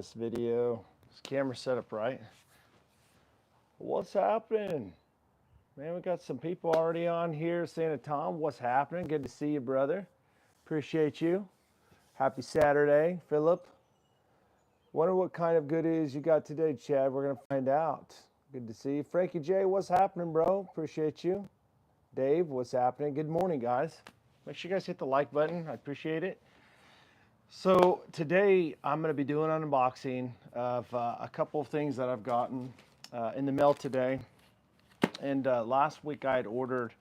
this video. Is camera set up right? What's happening? Man, we got some people already on here. Santa Tom, what's happening? Good to see you, brother. Appreciate you. Happy Saturday, Philip. Wonder what kind of goodies you got today, Chad. We're going to find out. Good to see you. Frankie J, what's happening, bro? Appreciate you. Dave, what's happening? Good morning, guys. Make sure you guys hit the like button. I appreciate it. So today I'm going to be doing an unboxing of a couple of things that I've gotten in the mail today. And last week I had ordered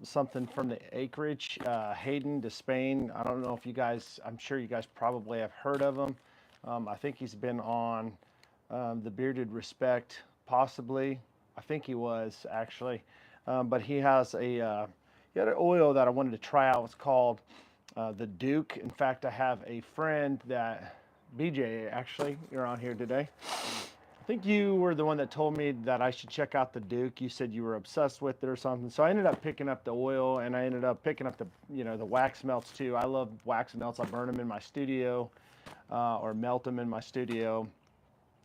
something from the Acreage, Hayden to Spain. I don't know if you guys, I'm sure you guys probably have heard of him. I think he's been on the Bearded Respect, possibly. I think he was actually. But he has he had an oil that I wanted to try out. It's called the Duke. In fact, I have a friend that, BJ, actually, you're on here today. I think you were the one that told me that I should check out the Duke. You said you were obsessed with it or something. So I ended up picking up the oil, and I ended up picking up the, the wax melts too. I love wax melts. I burn them in my studio or melt them in my studio.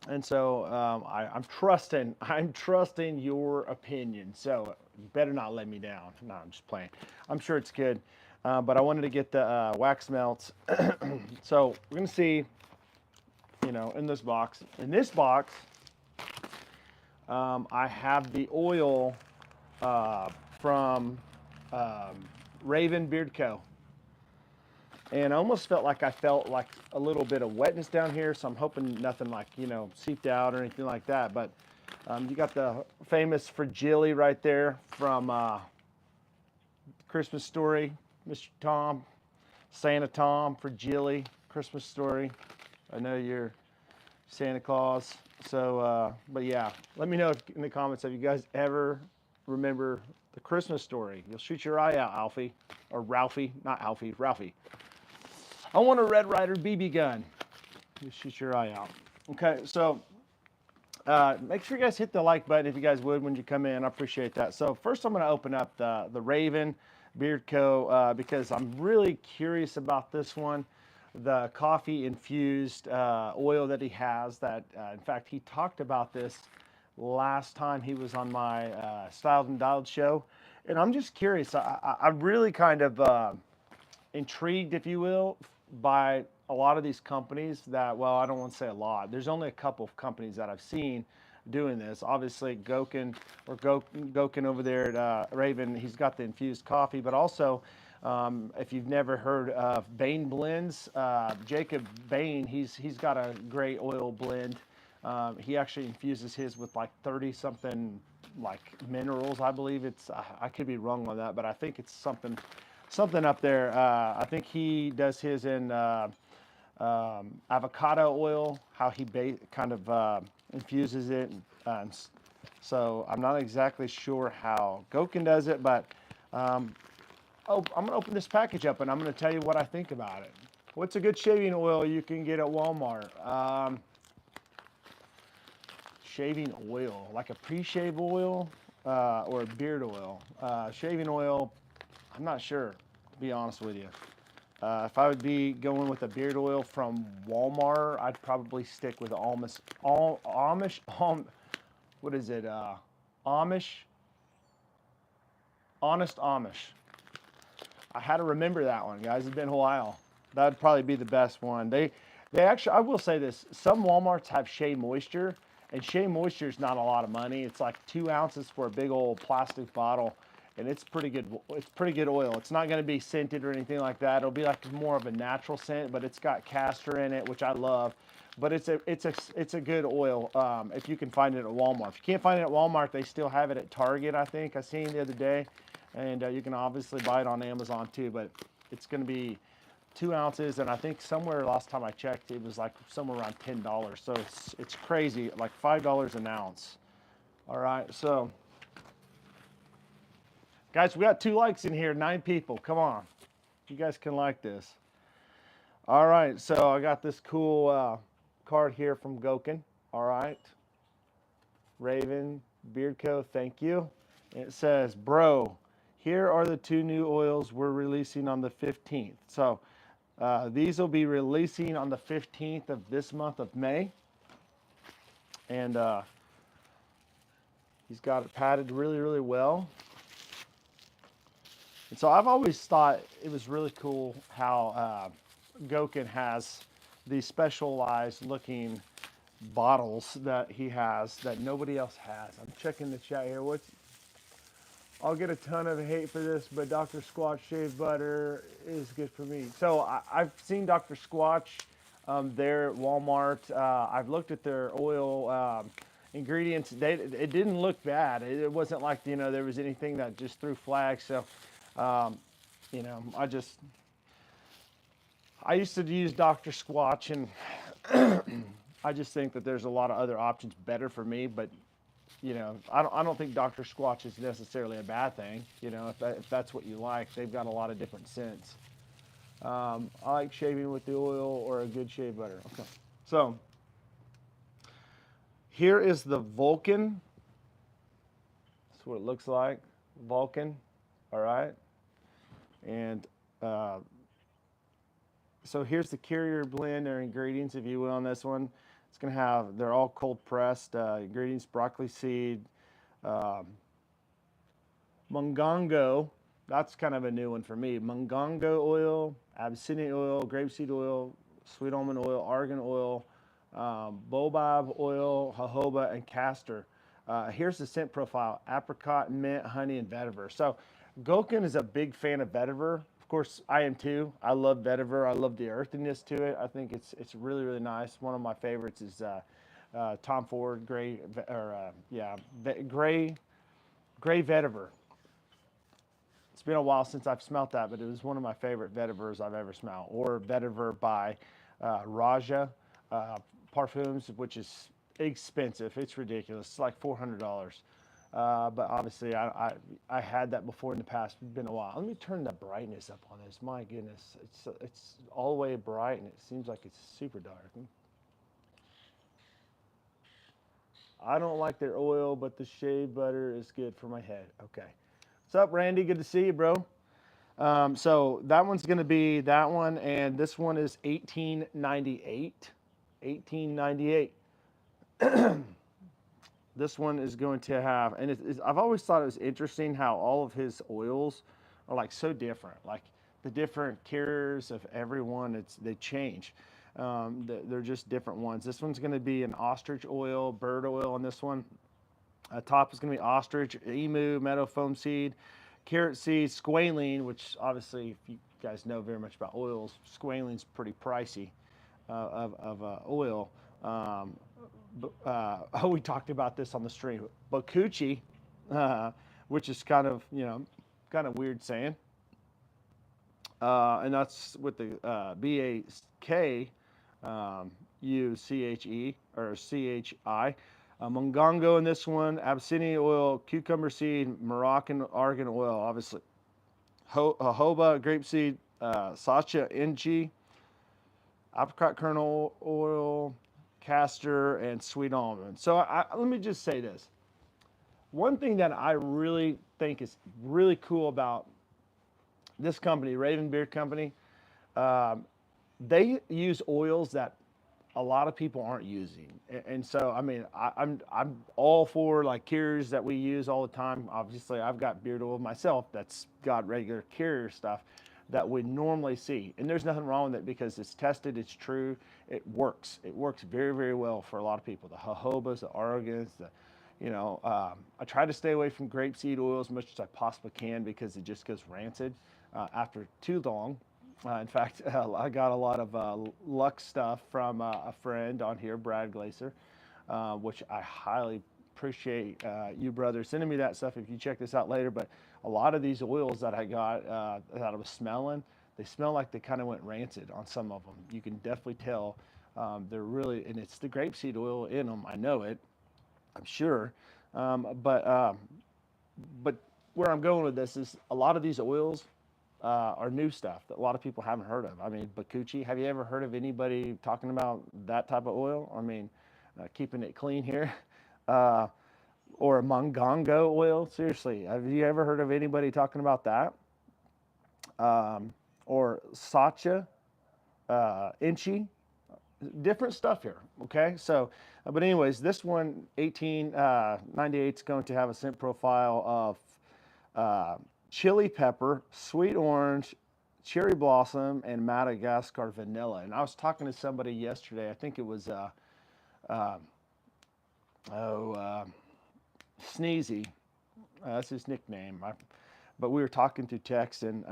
And so I'm trusting your opinion. So you better not let me down. No, I'm just playing. I'm sure it's good. But I wanted to get the wax melts. So we're going to see, in this box. In this box, I have the oil from Raven Beard Co. And I almost felt like a little bit of wetness down here. So I'm hoping nothing like, seeped out or anything like that. But you got the famous Fragile right there from Christmas Story. Mr. Tom, Santa Tom, Fragile, Christmas Story. I know you're Santa Claus. So, but yeah, let me know in the comments if you guys ever remember the Christmas Story. You'll shoot your eye out, Alfie. Or Ralphie, not Alfie, Ralphie. I want a Red Ryder BB gun. You shoot your eye out. Okay, so make sure you guys hit the like button if you guys would when you come in. I appreciate that. So first I'm going to open up the Raven Beard Co. Because I'm really curious about this one. The coffee infused oil that he has that, in fact, he talked about this last time he was on my Styled and Dialed show. And I'm just curious. I'm really kind of intrigued, if you will, by a lot of these companies that, well, I don't want to say a lot. There's only a couple of companies that I've seen doing this. Obviously, Gokin over there at Raven, he's got the infused coffee, but also, if you've never heard of Bain Blends, Jacob Bain, he's got a great oil blend. He actually infuses his with like 30 something like minerals. I believe it's, I could be wrong on that, but I think it's something up there. I think he does his in avocado oil, how he kind of infuses it. So I'm not exactly sure how Gokin does it, but I'm going to open this package up and I'm going to tell you what I think about it. What's a good shaving oil you can get at Walmart? Shaving oil, like a pre-shave oil or a beard oil. Shaving oil, I'm not sure, to be honest with you. If I would be going with a beard oil from Walmart, I'd probably stick with Amish, what is it? Amish, Honest Amish. I had to remember that one, guys. It's been a while. That'd probably be the best one. They actually, I will say this, some Walmarts have Shea Moisture, and Shea Moisture is not a lot of money. It's like 2 ounces for a big old plastic bottle. And it's pretty good. It's pretty good oil. It's not going to be scented or anything like that. It'll be like more of a natural scent, but it's got castor in it, which I love. But it's a good oil if you can find it at Walmart. If you can't find it at Walmart, they still have it at Target. I think I seen the other day, and you can obviously buy it on Amazon too. But it's going to be 2 ounces, and I think somewhere last time I checked, it was like somewhere around $10. So it's crazy, like $5 an ounce. All right, so. Guys, we got 2 likes in here, 9 people. Come on. You guys can like this. All right, so I got this cool card here from Gokin. All right. Raven Beard Co., thank you. It says, bro, here are the 2 new oils we're releasing on the 15th. So These will be releasing on the 15th of this month of May. And he's got it padded really, really well. And so I've always thought it was really cool how Gokin has these specialized looking bottles that he has that nobody else has. I'm checking the chat here. I'll get a ton of hate for this, but Dr. Squatch shave butter is good for me. So I've seen Dr. Squatch there at Walmart. I've looked at their oil ingredients. It didn't look bad. It wasn't like, there was anything that just threw flags. So, I used to use Dr. Squatch, and I just think that there's a lot of other options better for me, but I don't think Dr. Squatch is necessarily a bad thing. If that's what you like, they've got a lot of different scents. I like shaving with the oil or a good shave butter. Okay, so here is the Vulcan. That's what it looks like, Vulcan. All right, and so here's the carrier blend, their ingredients, if you will, on this one. It's going to have, they're all cold pressed ingredients: broccoli seed, mungongo. That's kind of a new one for me. Mungongo oil, Abyssinian oil, grapeseed oil, sweet almond oil, argan oil, boabab oil, jojoba, and castor. Here's the scent profile: apricot, mint, honey, and vetiver. So Gokin is a big fan of vetiver. Of course, I am too. I love vetiver. I love the earthiness to it. I think it's really, really nice. One of my favorites is Tom Ford gray, gray vetiver. It's been a while since I've smelt that, but it was one of my favorite vetivers I've ever smelled. Or vetiver by Raja Parfums, which is expensive. It's ridiculous. It's like $400. But obviously, I had that before in the past. It's been a while. Let me turn the brightness up on this. My goodness, it's all the way bright, and it seems like it's super dark. I don't like their oil, but the shave butter is good for my head. Okay. What's up, Randy? Good to see you, bro. So that one's going to be that one, and this one is 1898. 1898. This one is going to have, and I've always thought it was interesting how all of his oils are like so different. Like the different carriers of everyone, they change. They're just different ones. This one's going to be an ostrich oil, bird oil on this one. Top is going to be ostrich, emu, meadow foam seed, carrot seed, squalene, which obviously, if you guys know very much about oils, squalene's pretty pricey of oil. We talked about this on the stream. Bakuchi, which is kind of weird saying, and that's with the BAK UCHE or CHI. Mungongo in this one, Abyssinian oil, cucumber seed, Moroccan argan oil, obviously. Jojoba, grapeseed, Sacha NG, apricot kernel oil, castor, and sweet almond. So let me just say this. One thing that I really think is really cool about this company, Raven Beard Company, they use oils that a lot of people aren't using. And so, I mean, I'm all for like carriers that we use all the time. Obviously, I've got beard oil myself that's got regular carrier stuff that we normally see. And there's nothing wrong with it because it's tested, it's true, it works. It works very, very well for a lot of people. The jojobas, the argans, I try to stay away from grapeseed oil as much as I possibly can because it just goes rancid after too long. In fact, I got a lot of Lux stuff from a friend on here, Brad Glaser, which I highly appreciate you, brother, sending me that stuff if you check this out later. But a lot of these oils that I got that I was smelling, they smell like they kind of went rancid on some of them. You can definitely tell they're really, and it's the grapeseed oil in them. I know it, I'm sure. But where I'm going with this is a lot of these oils are new stuff that a lot of people haven't heard of. I mean, Bakuchi, have you ever heard of anybody talking about that type of oil? I mean, keeping it clean here. Or a Mungongo oil, seriously, have you ever heard of anybody talking about that? Or Sacha inchy, different stuff here. Okay, so, but anyways, this one 1898 is going to have a scent profile of chili pepper, sweet orange, cherry blossom, and Madagascar vanilla. And I was talking to somebody yesterday. I think it was uh, oh Sneezy. That's his nickname. But we were talking through text, and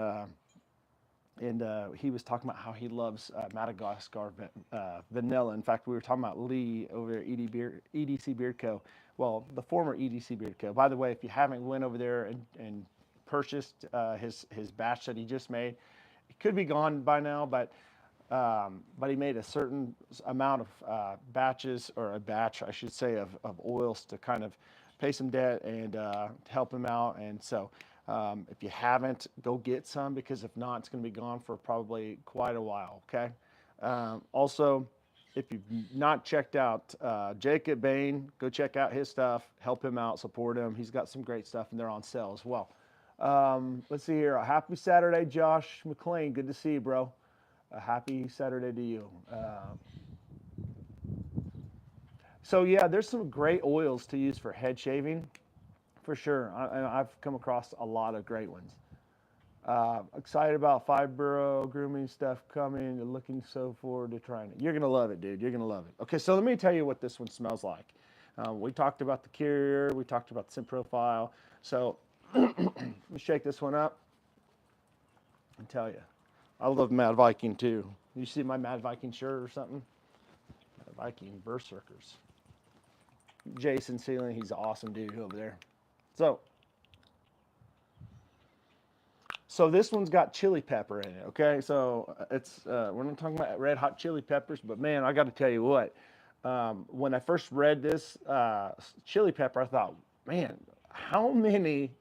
he was talking about how he loves Madagascar vanilla. In fact, we were talking about Lee over at EDC Beard Co. Well, the former EDC Beard Co. By the way, if you haven't went over there and purchased his batch that he just made, it could be gone by now, but he made a certain amount of batches, or a batch, I should say, of oils to kind of pay some debt and help him out. And so if you haven't, go get some, because if not, it's going to be gone for probably quite a while, okay? Also, if you've not checked out Jacob Bain, go check out his stuff, help him out, support him. He's got some great stuff, and they're on sale as well. Let's see here. Happy Saturday, Josh McLean. Good to see you, bro. A happy Saturday to you. So yeah, there's some great oils to use for head shaving, for sure. I've come across a lot of great ones. Excited about fibro grooming stuff coming. And looking so forward to trying it. You're gonna love it, dude. You're gonna love it. Okay, so let me tell you what this one smells like. We talked about the carrier. We talked about the scent profile. So let me shake this one up and tell you. I love Mad Viking too. You see my Mad Viking shirt or something? Mad Viking Berserkers. Jason Sealing, he's an awesome dude over there. So this one's got chili pepper in it, okay? So it's we're not talking about red hot chili peppers, but man, I got to tell you what. When I first read this chili pepper, I thought, man, how many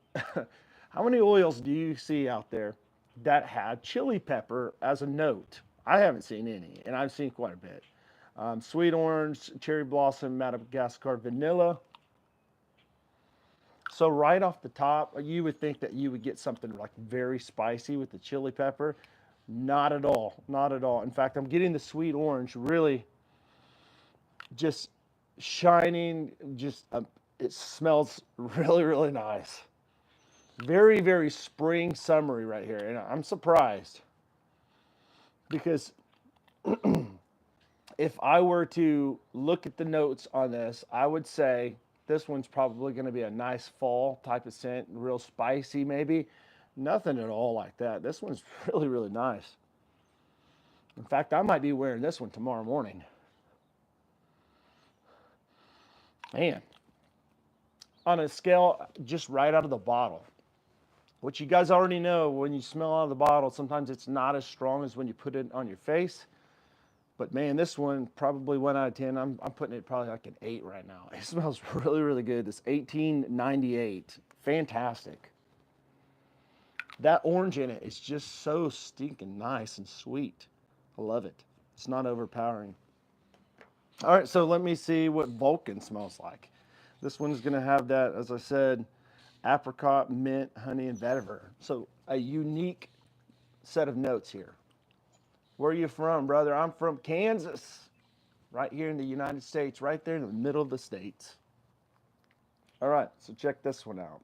how many oils do you see out there that had chili pepper as a note? I haven't seen any, and I've seen quite a bit. Sweet orange, cherry blossom, Madagascar vanilla. So right off the top, you would think that you would get something like very spicy with the chili pepper. Not at all. Not at all. In fact, I'm getting the sweet orange really just shining. Just it smells really, really nice. Very, very spring summery right here. And I'm surprised because if I were to look at the notes on this, I would say this one's probably going to be a nice fall type of scent, real spicy maybe. Nothing at all like that. This one's really, really nice. In fact, I might be wearing this one tomorrow morning. Man, on a scale just right out of the bottle, which you guys already know, when you smell out of the bottle, sometimes it's not as strong as when you put it on your face. But man, this one probably 1 out of 10. I'm putting it probably like an 8 right now. It smells really, really good. This 1898, fantastic. That orange in it is just so stinking nice and sweet. I love it. It's not overpowering. All right, so let me see what Vulcan smells like. This one's gonna have that, as I said, apricot, mint, honey, and vetiver. So a unique set of notes here. Where are you from, brother? I'm from Kansas, right here in the United States, right there in the middle of the states. All right, so check this one out.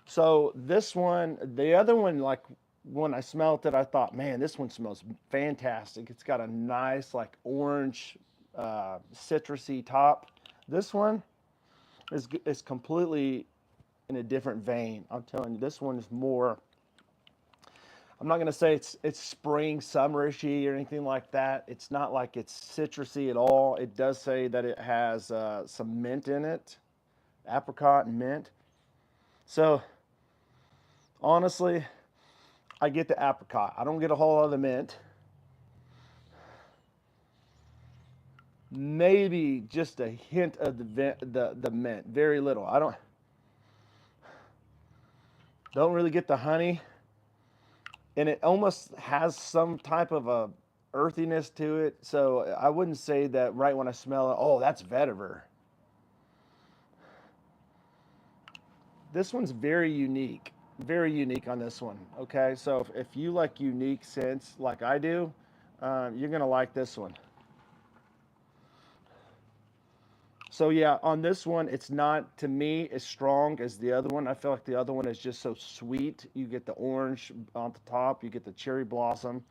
So this one, the other one, like when I smelled it, I thought, man, this one smells fantastic. It's got a nice like orange, citrusy top. This one is completely in a different vein. I'm telling you, this one is more. I'm not going to say it's spring summerishy or anything like that. It's not like it's citrusy at all. It does say that it has some mint in it, apricot and mint. So honestly, I get the apricot. I don't get a whole lot of the mint. Maybe just a hint of the mint, very little. I don't really get the honey, and it almost has some type of a earthiness to it. So I wouldn't say that right when I smell it, oh, that's vetiver. this one's very unique. Very unique on this one. Okay, so if you like unique scents like I do, you're gonna like this one. So yeah, on this one, it's not to me as strong as the other one. I feel like the other one is just so sweet. You get the orange on the top, you get the cherry blossom.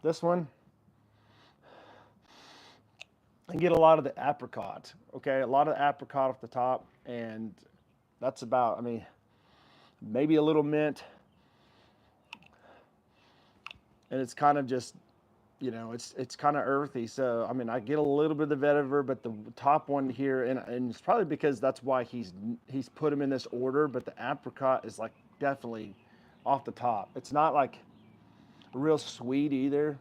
This one, I get a lot of the apricot. Okay, a lot of apricot off the top, and that's about. I mean, maybe a little mint, and it's kind of just, it's kind of earthy. So I mean, I get a little bit of the vetiver, but the top one here, and it's probably because that's why he's put them in this order. But the apricot is like definitely off the top. It's not like real sweet either.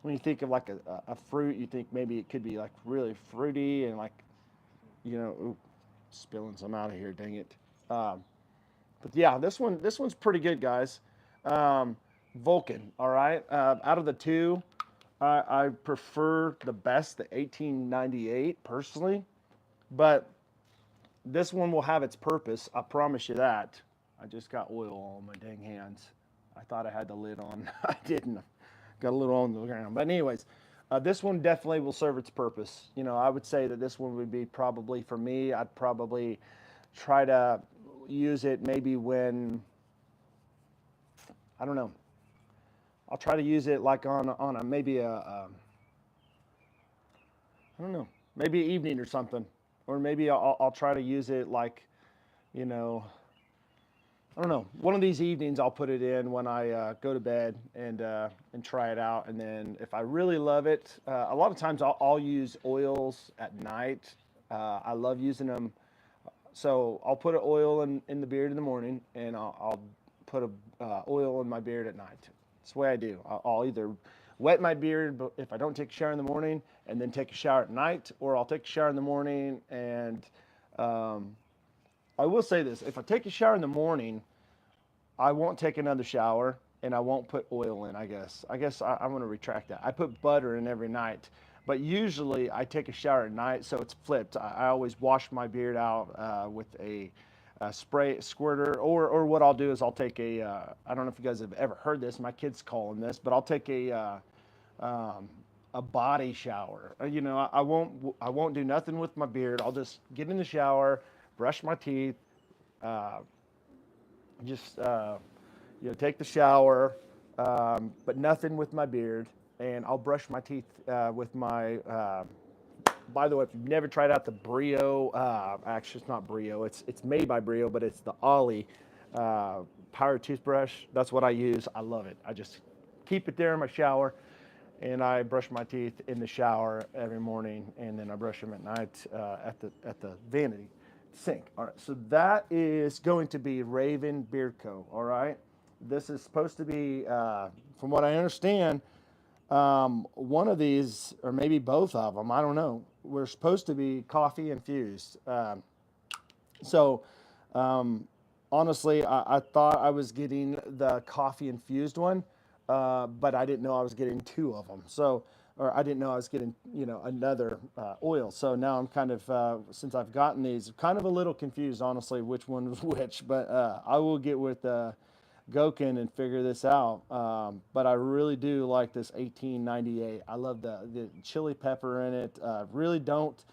When you think of like a fruit, you think maybe it could be like really fruity and like, ooh, spilling some out of here, dang it. Um, but yeah, this one's pretty good, guys. Vulcan, all right. Out of the two, I prefer the best the 1898 personally, but this one will have its purpose. I promise you that. I just got oil on my dang hands. I thought I had the lid on. I didn't. Got a little on the ground. But anyways, this one definitely will serve its purpose. I would say that this one would be probably for me. I'd probably try to use it maybe when I don't know. I'll try to use it like on a maybe I don't know, maybe evening or something, or maybe I'll try to use it like, you know I don't know, one of these evenings I'll put it in when I go to bed and try it out, and then if I really love it, a lot of times I'll use oils at night. I love using them, so I'll put an oil in the beard in the morning, and I'll put a oil in my beard at night. That's the way I do. I'll either wet my beard if I don't take a shower in the morning, and then take a shower at night, or I'll take a shower in the morning and um, I will say this: if I take a shower in the morning, I won't take another shower and I won't put oil in. I'm going to retract that. I put butter in every night, but usually I take a shower at night, so it's flipped. I always wash my beard out with a spray squirter, or what I'll do is I'll take I don't know if you guys have ever heard this. My kids call them this, but I'll take um, a body shower. I won't do nothing with my beard. I'll just get in the shower, brush my teeth, uh, just take the shower, but nothing with my beard, and I'll brush my teeth with my. By the way, if you've never tried out the Brio, actually it's not Brio, it's made by Brio, but it's the Ollie power toothbrush. That's what I use. I love it. I just keep it there in my shower, and I brush my teeth in the shower every morning, and then I brush them at night at the vanity sink. All right, so that is going to be Raven Beard Co. All right, this is supposed to be, from what I understand, one of these, or maybe both of them, I don't know, we're supposed to be coffee infused. So, um, honestly, I thought I was getting the coffee infused one, but I didn't know I was getting two of them. So, or I didn't know I was getting, another oil. So now I'm kind of, since I've gotten these, kind of a little confused, honestly, which one was which. But I will get with Gokin and figure this out. But I really do like this 1898. I love the chili pepper in it. Really don't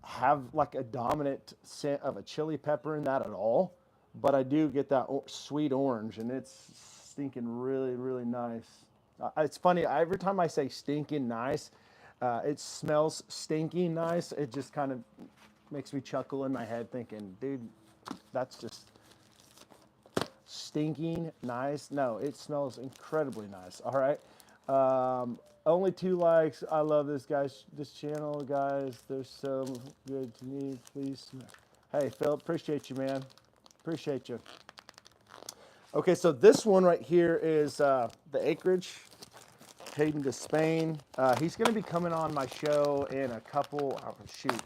have like a dominant scent of a chili pepper in that at all, but I do get that sweet orange, and it's stinking really, really nice. It's funny, every time I say stinking nice, it smells stinking nice. It just kind of makes me chuckle in my head thinking, dude, that's just stinking nice. No, it smells incredibly nice. All right. Only 2 likes. I love this channel, guys. They're so good to me. Please. Hey, Phil, appreciate you, man. Appreciate you. Okay, so this one right here is the Acreage, Hayden to Spain. He's going to be coming on my show in a couple,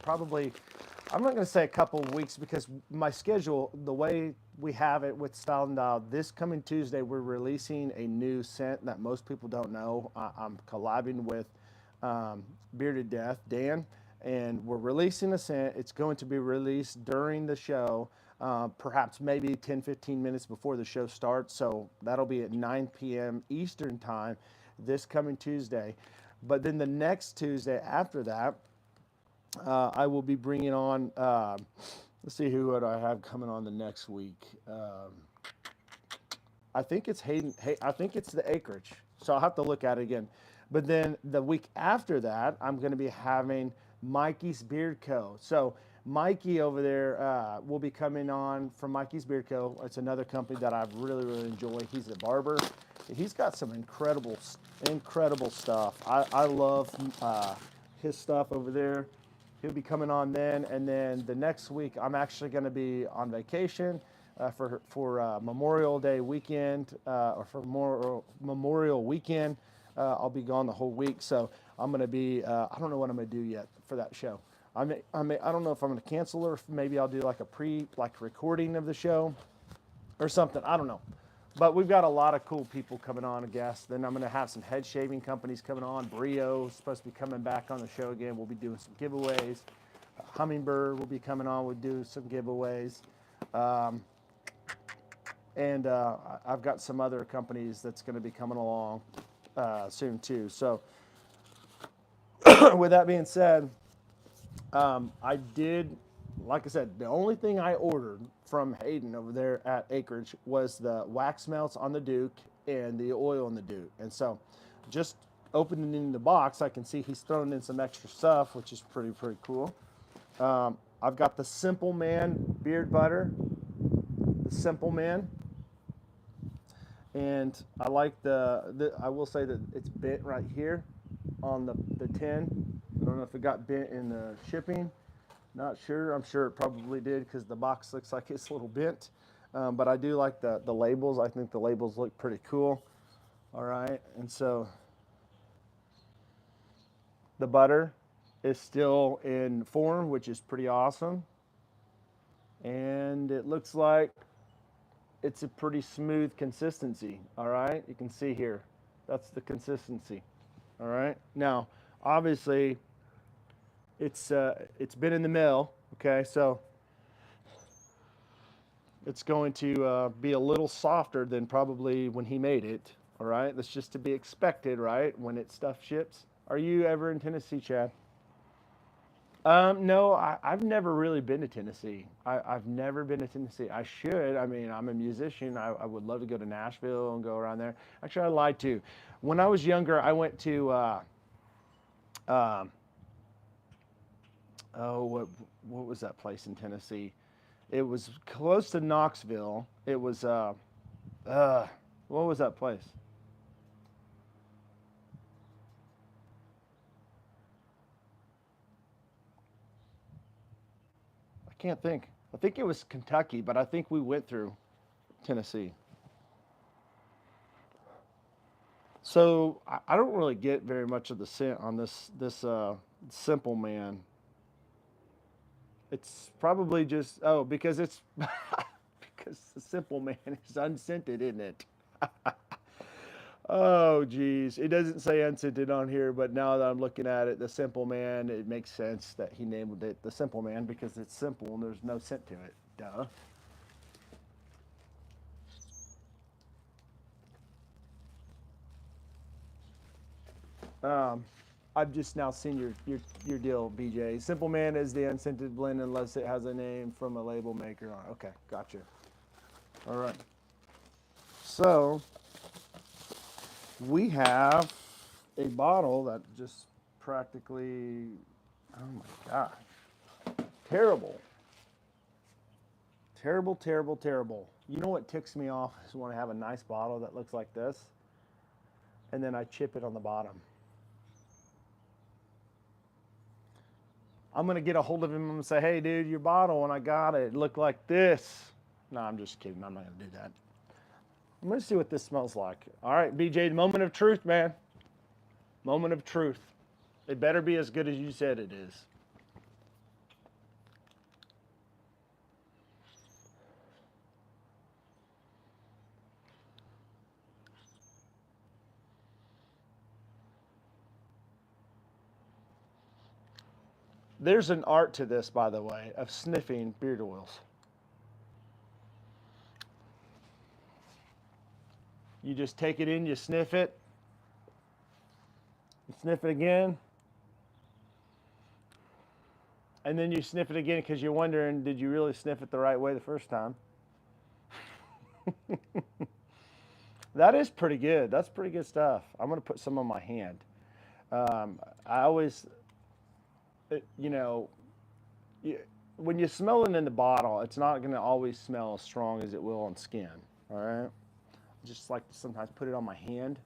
probably, I'm not going to say a couple of weeks, because my schedule, the way we have it with Style and Dial, this coming Tuesday, we're releasing a new scent that most people don't know. I'm collabing with Bearded Death, Dan, and we're releasing a scent. It's going to be released during the show. perhaps maybe 10, 15 minutes before the show starts. So that'll be at 9 p.m. Eastern time this coming Tuesday. But then the next Tuesday after that, I will be bringing on, let's see who would I have coming on the next week. I think it's Hayden. I think it's the Acreage. So I'll have to look at it again. But then the week after that, I'm going to be having Mikey's Beard Co. So Mikey over there will be coming on from Mikey's Beard Co. It's another company that I really, really enjoy. He's a barber. He's got some incredible stuff. I love his stuff over there. He'll be coming on then, and then the next week I'm actually going to be on vacation for Memorial Day weekend or for Memorial weekend. I'll be gone the whole week, so I'm going to be. I don't know what I'm going to do yet for that show. I don't know if I'm going to cancel or if maybe I'll do like a recording of the show or something. I don't know. But we've got a lot of cool people coming on, I guess. Then I'm going to have some head shaving companies coming on. Brio is supposed to be coming back on the show again. We'll be doing some giveaways. Hummingbird will be coming on. We'll do some giveaways. And I've got some other companies that's going to be coming along soon too. So with that being said, I did, like I said, the only thing I ordered from Hayden over there at Acreage was the wax melts on the Duke and the oil on the Duke. And so just opening the box, I can see he's thrown in some extra stuff, which is pretty cool. I've got the Simple Man beard butter, the Simple Man. And I like I will say that it's bent right here on the tin. I don't know if it got bent in the shipping. Not sure. I'm sure it probably did because the box looks like it's a little bent. But I do like the labels. I think the labels look pretty cool. All right. And so the butter is still in form, which is pretty awesome. And it looks like it's a pretty smooth consistency. All right. You can see here. That's the consistency. All right. Now, obviously, it's been in the mill. Okay. So it's going to be a little softer than probably when he made it. All right, that's just to be expected, right? When stuff ships. Are you ever in Tennessee, Chad? No, I've never really been to Tennessee. I've never been to Tennessee. I should. I mean, I'm a musician. I would love to go to Nashville and go around there. Actually, I lied too. When I was younger, I went to, what was that place in Tennessee? It was close to Knoxville. It was, what was that place? I can't think. I think it was Kentucky, but I think we went through Tennessee. So I don't really get very much of the scent on this Simple Man. It's probably just because it's because the Simple Man is unscented, isn't it? Oh, geez. It doesn't say unscented on here, but now that I'm looking at it, the Simple Man, it makes sense that he named it the Simple Man because it's simple and there's no scent to it. Duh. I've just now seen your deal, BJ. Simple Man is the unscented blend unless it has a name from a label maker on it. Okay, gotcha. All right. So we have a bottle that just practically, oh my gosh, terrible. Terrible, terrible, terrible. You know what ticks me off is when I have a nice bottle that looks like this, and then I chip it on the bottom. I'm gonna get a hold of him and say, "Hey, dude, your bottle when I got it looked like this." No, I'm just kidding. I'm not gonna do that. I'm gonna see what this smells like. All right, BJ, moment of truth, man. Moment of truth. It better be as good as you said it is. There's an art to this, by the way, of sniffing beard oils. You just take it in, you sniff it, you sniff it again, and then you sniff it again because you're wondering, did you really sniff it the right way the first time? That is pretty good. That's pretty good stuff. I'm going to put some on my hand. I always, you know, when you smell it in the bottle, it's not going to always smell as strong as it will on skin. All right. Just like to sometimes put it on my hand.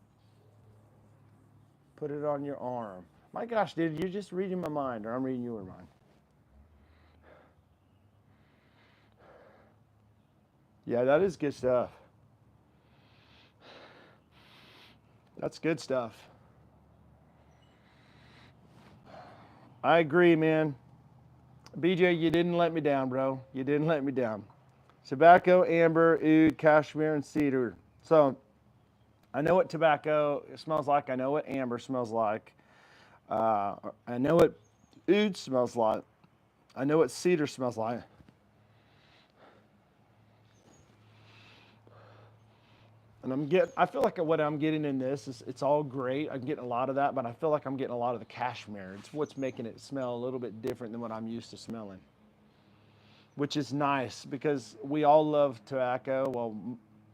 Put it on your arm. My gosh, dude, you're just reading my mind, or I'm reading your mind. Yeah, that is good stuff. That's good stuff. I agree, man. BJ, you didn't let me down, bro. You didn't let me down. Tobacco, amber, oud, cashmere, and cedar. So I know what tobacco smells like. I know what amber smells like. I know what oud smells like. I know what cedar smells like. And I feel like what I'm getting in this is it's all great. I'm getting a lot of that, but I feel like I'm getting a lot of the cashmere. It's what's making it smell a little bit different than what I'm used to smelling, which is nice because we all love tobacco. Well,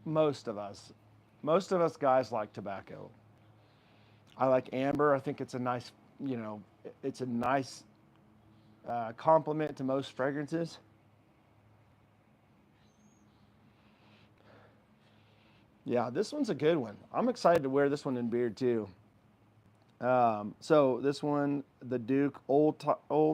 most of us. Most of us guys like tobacco. I like amber. I think it's a nice, it's a nice complement to most fragrances. Yeah, this one's a good one. I'm excited to wear this one in beard too. So this one, the Duke, old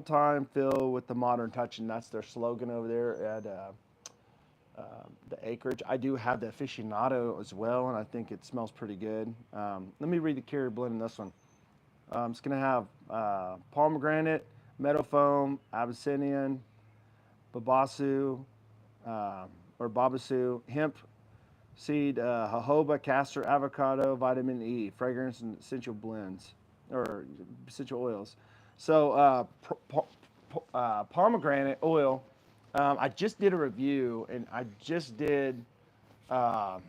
time feel with the modern touch, and that's their slogan over there at the Acreage. I do have the aficionado as well, and I think it smells pretty good. Let me read the carrier blend in this one. It's going to have pomegranate, meadow foam, abyssinian, babasu, or babasu, hemp seed, jojoba, castor, avocado, vitamin E, fragrance, and essential blends, or essential oils. So pomegranate oil, I just did a review, and I just did, it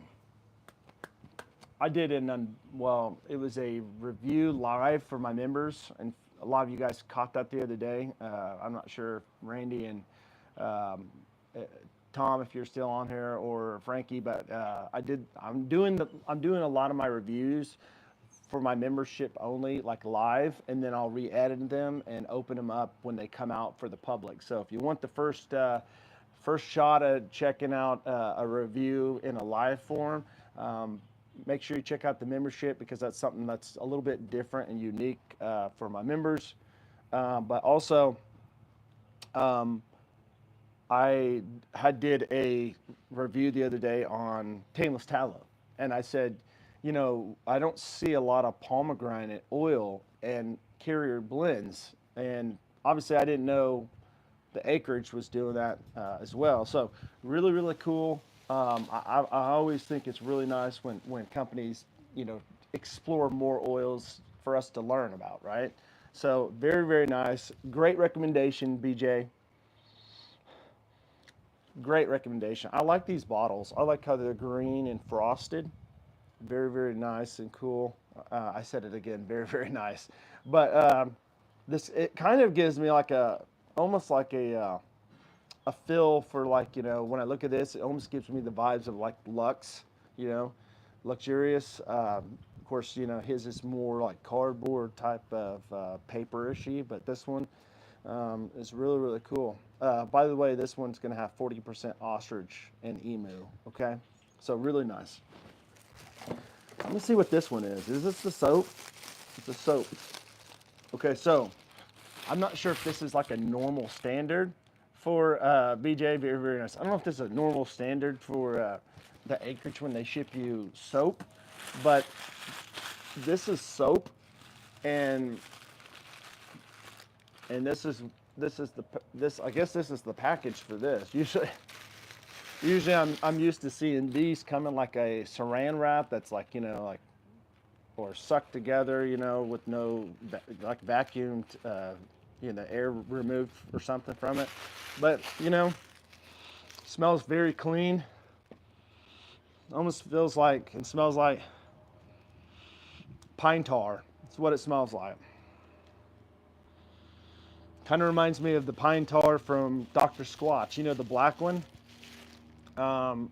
was a review live for my members, and a lot of you guys caught that the other day. I'm not sure if Randy and Tom, if you're still on here, or Frankie, but I'm doing a lot of my reviews for my membership only, like live, and then I'll re-edit them and open them up when they come out for the public. So if you want the first shot at checking out a review in a live form, make sure you check out the membership, because that's something that's a little bit different and unique for my members. But also, I did a review the other day on Tameless Tallow, and I said, I don't see a lot of pomegranate oil and carrier blends, and obviously I didn't know the Acreage was doing that as well. So really, really cool. I always think it's really nice when companies, explore more oils for us to learn about, right? So very, very nice. Great recommendation, BJ. Great recommendation. I like these bottles. I like how they're green and frosted. Very, very nice and cool. I said it again, very, very nice. But it kind of gives me almost like a feel for, when I look at this, it almost gives me the vibes of like Luxe, luxurious. Of course, his is more like cardboard type of paper-ishy, but this one is really, really cool. By the way, this one's going to have 40% ostrich and emu, okay? So really nice. Let me see what this one is. Is this the soap? It's a soap. Okay, so I'm not sure if this is like a normal standard for BJ. Very, very nice. I don't know if this is a normal standard for the Acreage when they ship you soap, but this is soap, and this is I guess this is the package for this. Usually I'm used to seeing these come in like a saran wrap that's like, or sucked together, with no vacuumed, air removed or something from it. But, smells very clean. Almost feels like and smells like pine tar. That's what it smells like. Kind of reminds me of the pine tar from Dr. Squatch. You know, the black one?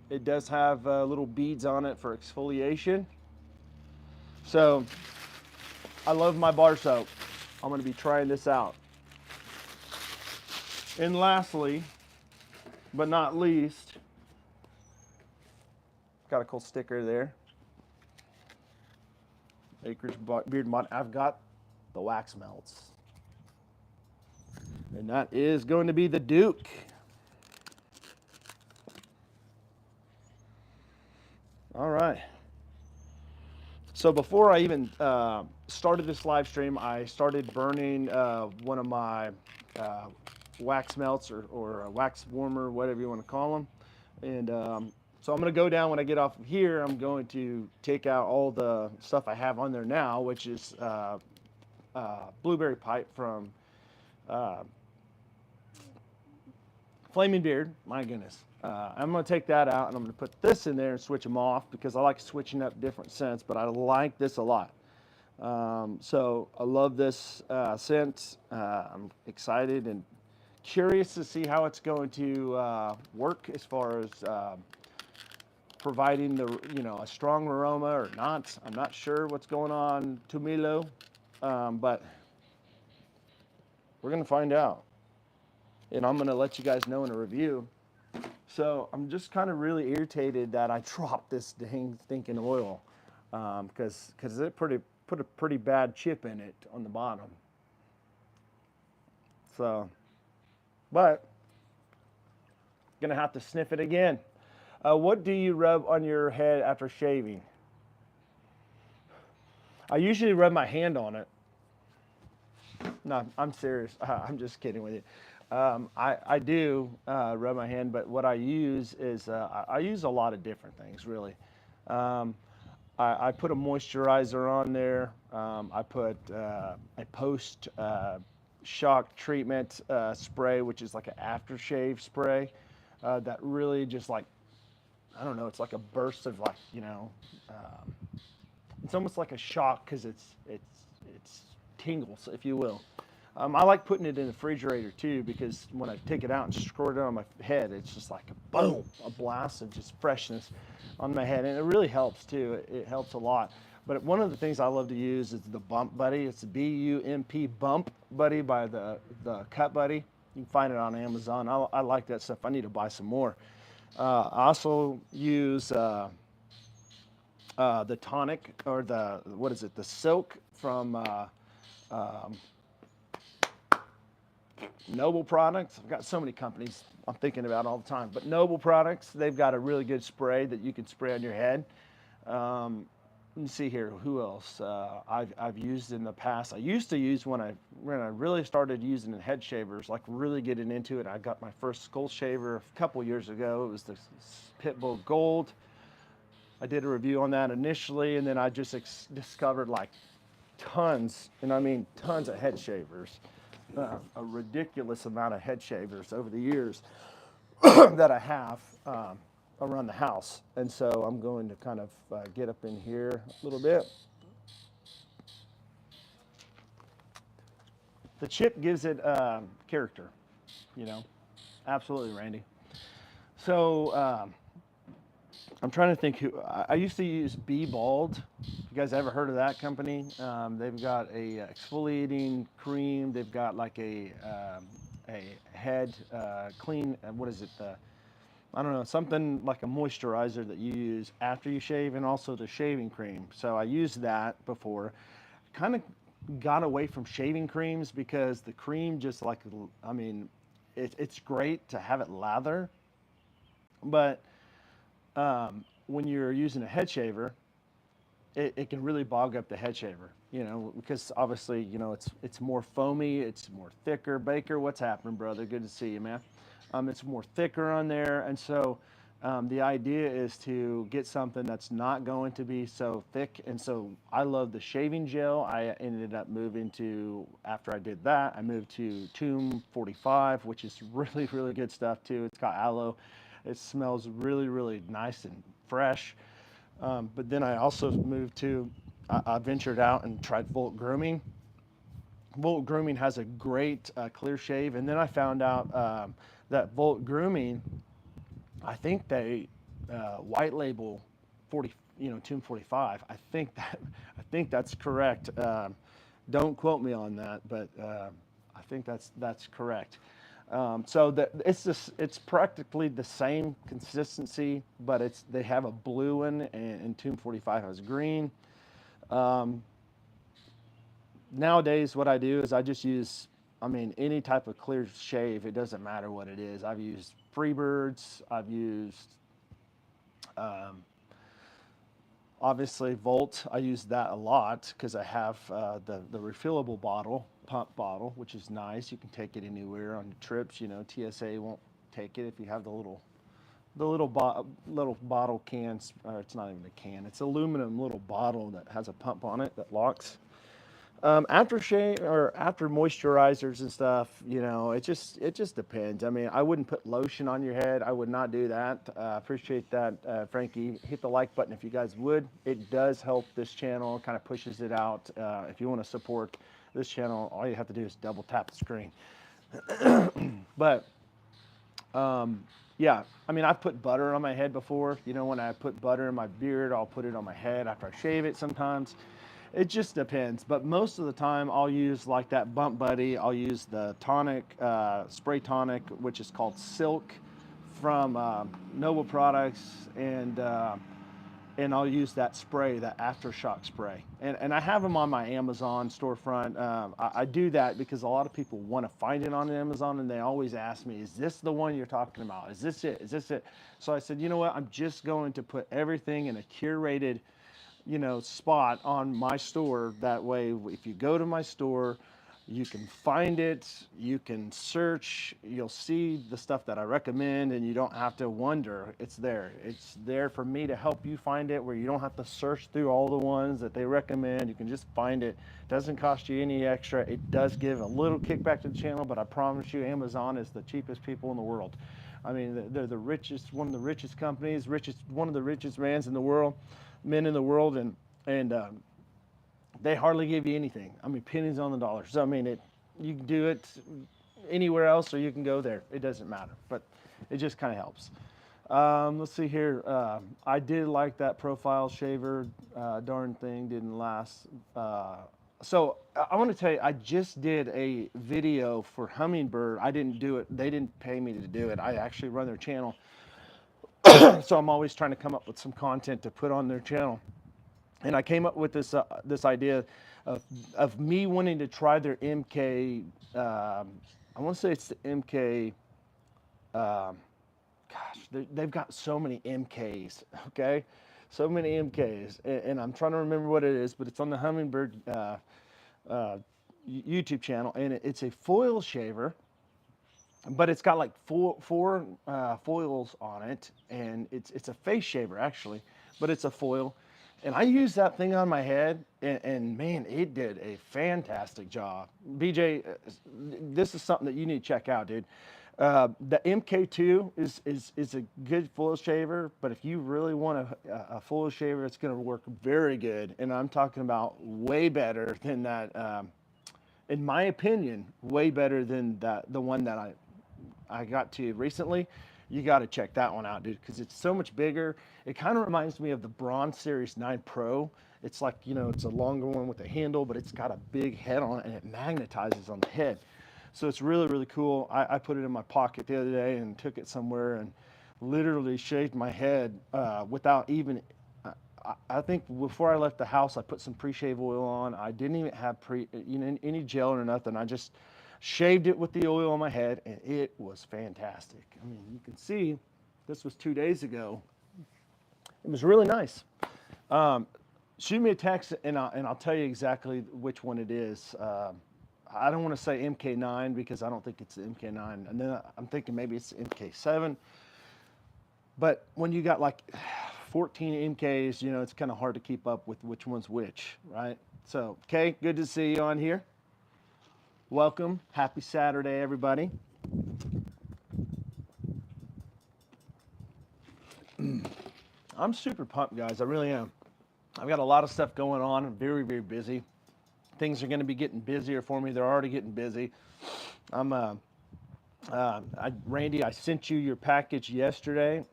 It does have little beads on it for exfoliation. So I love my bar soap. I'm going to be trying this out. And lastly, but not least, got a cool sticker there. Acreage Beard Mod. I've got the wax melts. And that is going to be the Duke. All right. So before I even started this live stream, I started burning one of my wax melts or a wax warmer, whatever you want to call them. And so I'm going to go down when I get off of here. I'm going to take out all the stuff I have on there now, which is blueberry pipe from Flaming Beard. My goodness. I'm going to take that out and I'm going to put this in there and switch them off because I like switching up different scents, but I like this a lot. So I love this scent. I'm excited and curious to see how it's going to work as far as providing a strong aroma or not. I'm not sure what's going on, Tumilo, but we're going to find out. And I'm going to let you guys know in a review. So I'm just kind of really irritated that I dropped this dang stinking oil because it put a pretty bad chip in it on the bottom. So, but gonna have to sniff it again. What do you rub on your head after shaving? I usually rub my hand on it. No, I'm serious. I'm just kidding with you. I do rub my hand, but what I use is I use a lot of different things, really. I put a moisturizer on there. I put a post shock treatment spray, which is like an aftershave spray that really just like, I don't know, it's like a burst of like, it's almost like a shock because it's tingles, if you will. I like putting it in the refrigerator too because when I take it out and squirt it on my head, it's just like a boom, a blast of just freshness on my head, and it really helps too. It helps a lot. But one of the things I love to use is the Bump Buddy. It's the B-U-M-P Bump Buddy by the Cut Buddy. You can find it on Amazon. I like that stuff. I need to buy some more. I also use the tonic or the Silk from Noble Products. I've got so many companies I'm thinking about all the time, but Noble Products, they've got a really good spray that you can spray on your head. Let me see here, who else I've used in the past. I used to use when I really started using head shavers, like really getting into it. I got my first skull shaver a couple years ago. It was the Pitbull Gold. I did a review on that initially, and then I just discovered like tons, and I mean tons of head shavers. A ridiculous amount of head shavers over the years that I have around the house. And so I'm going to kind of get up in here a little bit. The chip gives it character, Absolutely, Randy. So I'm trying to think who I used to use Be Bald. You guys ever heard of that company? They've got a exfoliating cream. They've got like a head clean. What is it? I don't know, something like a moisturizer that you use after you shave, and also the shaving cream. So I used that before. Kind of got away from shaving creams because the cream just like, I mean, it's great to have it lather, but when you're using a head shaver, it can really bog up the head shaver, because obviously, it's more foamy, it's more thicker. Baker, what's happening, brother? Good to see you, man. It's more thicker on there, and so the idea is to get something that's not going to be so thick. And so I love the shaving gel. I ended up moving to, after I did that, I moved to Tomb 45, which is really, really good stuff too. It's got aloe. It smells really, really nice and fresh. But then I also moved to, I ventured out and tried Volt Grooming. Volt Grooming has a great clear shave, and then I found out that Volt Grooming, I think they white label 40, Tune 45. I think that's correct. Don't quote me on that, but I think that's correct. So that it's practically the same consistency, but they have a blue one, and Tune 45 has green. Um, Nowadays, what I do is I just use, I mean, any type of clear shave. It doesn't matter what it is. I've used Freebirds. I've used, um, obviously, Volt. I use that a lot because I have the refillable bottle, pump bottle, which is nice. You can take it anywhere on your trips. TSA won't take it if you have the little bottle cans. It's not even a can. It's aluminum little bottle that has a pump on it that locks. After shave or after moisturizers and stuff, it just depends. I mean, I wouldn't put lotion on your head. I would not do that. Appreciate that, Frankie. Hit the like button if you guys would. It does help this channel. Kind of pushes it out. If you want to support this channel, all you have to do is double tap the screen. But yeah, I mean, I've put butter on my head before. When I put butter in my beard, I'll put it on my head after I shave it sometimes. It just depends, but most of the time I'll use like that Bump Buddy. I'll use the tonic, spray tonic, which is called Silk from Noble Products, and I'll use that spray, that aftershock spray. And I have them on my Amazon storefront. I do that because a lot of people want to find it on Amazon, and they always ask me, is this the one you're talking about? Is this it? Is this it? So I said, you know what? I'm just going to put everything in a curated spot on my store. That way, if you go to my store, you can find it, you can search, you'll see the stuff that I recommend, and you don't have to wonder. It's there. It's there for me to help you find it, where you don't have to search through all the ones that they recommend. You can just find it. Doesn't cost you any extra. It does give a little kickback to the channel, but I promise you, Amazon is the cheapest people in the world. I mean, they're the richest, one of the richest companies, one of the richest men in the world, and they hardly give you anything. I mean, pennies on the dollar. So I mean, you can do it anywhere else, or you can go there. It doesn't matter, but it just kind of helps. Let's see here. I did like that profile shaver. Darn thing didn't last. So I want to tell you, I just did a video for Hummingbird. I didn't do it. They didn't pay me to do it. I actually run their channel. So I'm always trying to come up with some content to put on their channel. And I came up with this idea of me wanting to try their MK. I want to say it's the MK. They've got so many MKs. Okay, so many MKs, and I'm trying to remember what it is, but it's on the Hummingbird YouTube channel, and it's a foil shaver. But it's got like four foils on it, and it's a face shaver actually, but it's a foil. And I used that thing on my head, and man, it did a fantastic job. BJ, this is something that you need to check out, dude. The MK2 is a good foil shaver, but if you really want a foil shaver, it's going to work very good. And I'm talking about way better than that. In my opinion, way better than the one that I got to recently. You got to check that one out, dude, because it's so much bigger. It kind of reminds me of the Bronze Series 9 Pro. It's like, it's a longer one with a handle, but it's got a big head on it, and it magnetizes on the head. So it's really, really cool. I put it in my pocket the other day and took it somewhere and literally shaved my head without even, I think before I left the house, I put some pre-shave oil on. I didn't even have any gel or nothing. I just shaved it with the oil on my head, and it was fantastic. I mean, you can see this was 2 days ago. It was really nice. Shoot me a text, and I'll tell you exactly which one it is. I don't want to say MK9 because I don't think it's the MK9, and then I'm thinking maybe it's the MK7. But when you got like 14 MKs, it's kind of hard to keep up with which one's which, right? So, okay, good to see you on here. Welcome. Happy Saturday, everybody. I'm super pumped, guys. I really am. I've got a lot of stuff going on. I'm very, very busy. Things are going to be getting busier for me. They're already getting busy. I'm, Randy, I sent you your package yesterday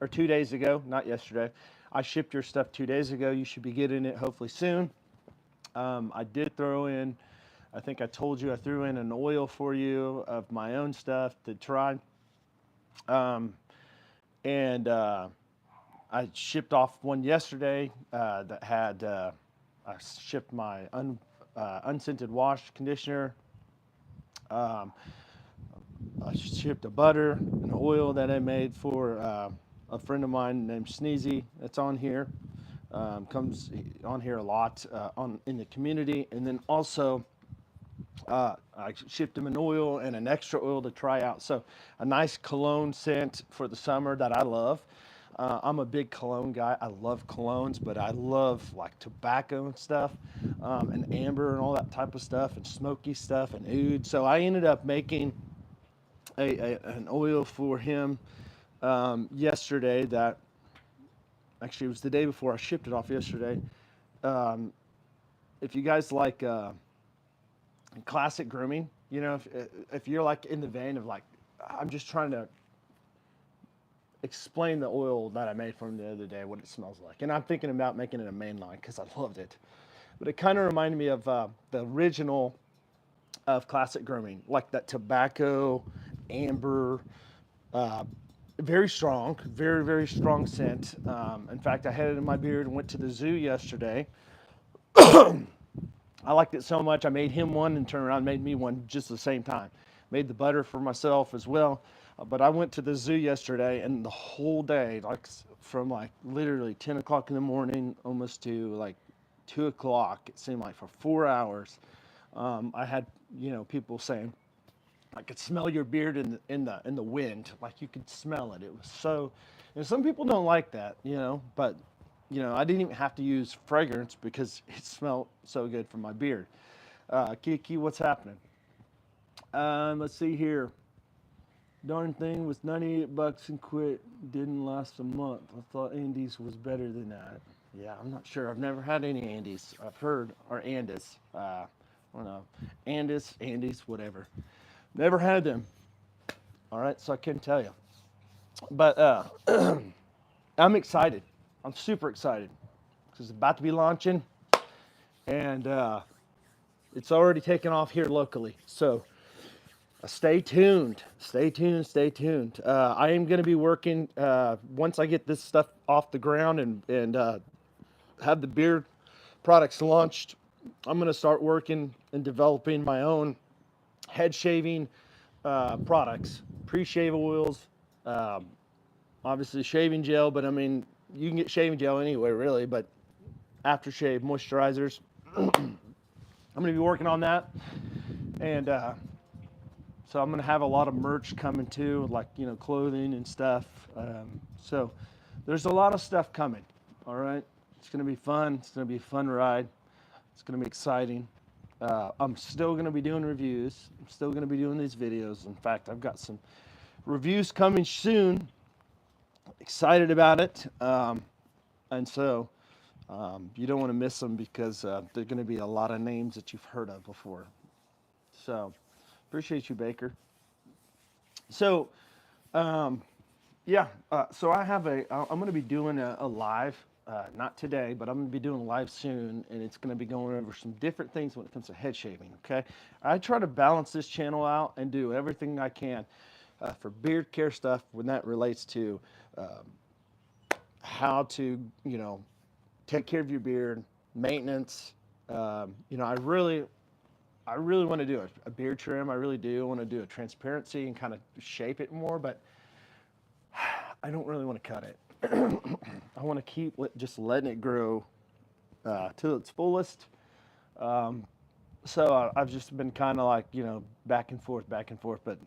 or 2 days ago. Not yesterday. I shipped your stuff 2 days ago. You should be getting it hopefully soon. I did throw in, I think I told you I threw in an oil for you of my own stuff to try. And I shipped off one yesterday that had, I shipped my unscented wash conditioner. I shipped a butter and oil that I made for a friend of mine named Sneezy. That's on here. Comes on here a lot in the community. And then also I shipped him an oil and an extra oil to try out. So a nice cologne scent for the summer that I love. I'm a big cologne guy. I love colognes, but I love like tobacco and stuff, and amber and all that type of stuff, and smoky stuff and oud. So I ended up making an oil for him yesterday. That actually was the day before I shipped it off yesterday. If you guys like classic grooming, you know, if you're like in the vein of like, I'm just trying to explain the oil that I made from the other day, what it smells like. And I'm thinking about making it a main line because I loved it. But it kind of reminded me of the original of classic grooming, like that tobacco, amber, very strong, very, very strong scent. In fact, I had it in my beard and went to the zoo yesterday. I liked it so much, I made him one and turned around and made me one just the same time. Made the butter for myself as well. But I went to the zoo yesterday, and the whole day, like from like literally 10 o'clock in the morning almost to like 2 o'clock, it seemed like for 4 hours, I had, you know, people saying, I could smell your beard in the wind, like you could smell it. It was so, and some people don't like that, you know, but you know, I didn't even have to use fragrance because it smelled so good from my beard. Kiki, what's happening? Let's see here. Darn thing was $98 and quit. Didn't last a month. I thought Andy's was better than that. Yeah, I'm not sure. I've never had any Andes. I've heard, or Andes. I don't know. Andes, whatever. Never had them. All right, so I couldn't tell you. But I'm excited. I'm super excited because it's about to be launching, and it's already taken off here locally. So stay tuned. Stay tuned. Stay tuned. I am going to be working once I get this stuff off the ground and have the beard products launched. I'm going to start working and developing my own head shaving products, pre-shave oils, um, obviously shaving gel, but I mean, you can get shaving gel anywhere really, but aftershave moisturizers. I'm going to be working on that. And so I'm going to have a lot of merch coming too, like, you know, clothing and stuff. So there's a lot of stuff coming. All right. It's going to be fun. It's going to be a fun ride. It's going to be exciting. I'm still going to be doing reviews. I'm still going to be doing these videos. In fact, I've got some reviews coming soon. Excited about it. And so you don't want to miss them because there are going to be a lot of names that you've heard of before. So appreciate you, Baker. So yeah, so I have I'm going to be doing a live, not today, but I'm going to be doing a live soon, and it's going to be going over some different things when it comes to head shaving, okay? I try to balance this channel out and do everything I can for beard care stuff when that relates to how to, you know, take care of your beard, maintenance. You know, I really want to do a beard trim. I really do want to do a transparency and kind of shape it more, but I don't really want to cut it. I want to keep just letting it grow to its fullest. So I've just been kind of like, you know, back and forth, but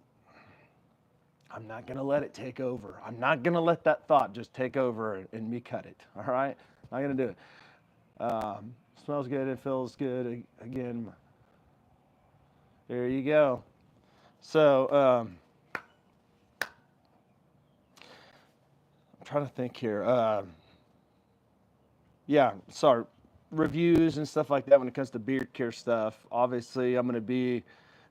I'm not going to let it take over. I'm not going to let that thought just take over and me cut it. All right? Not going to do it. Smells good. It feels good. Again, there you go. So, trying to think here. Yeah, sorry. Reviews and stuff like that when it comes to beard care stuff. Obviously, I'm going to be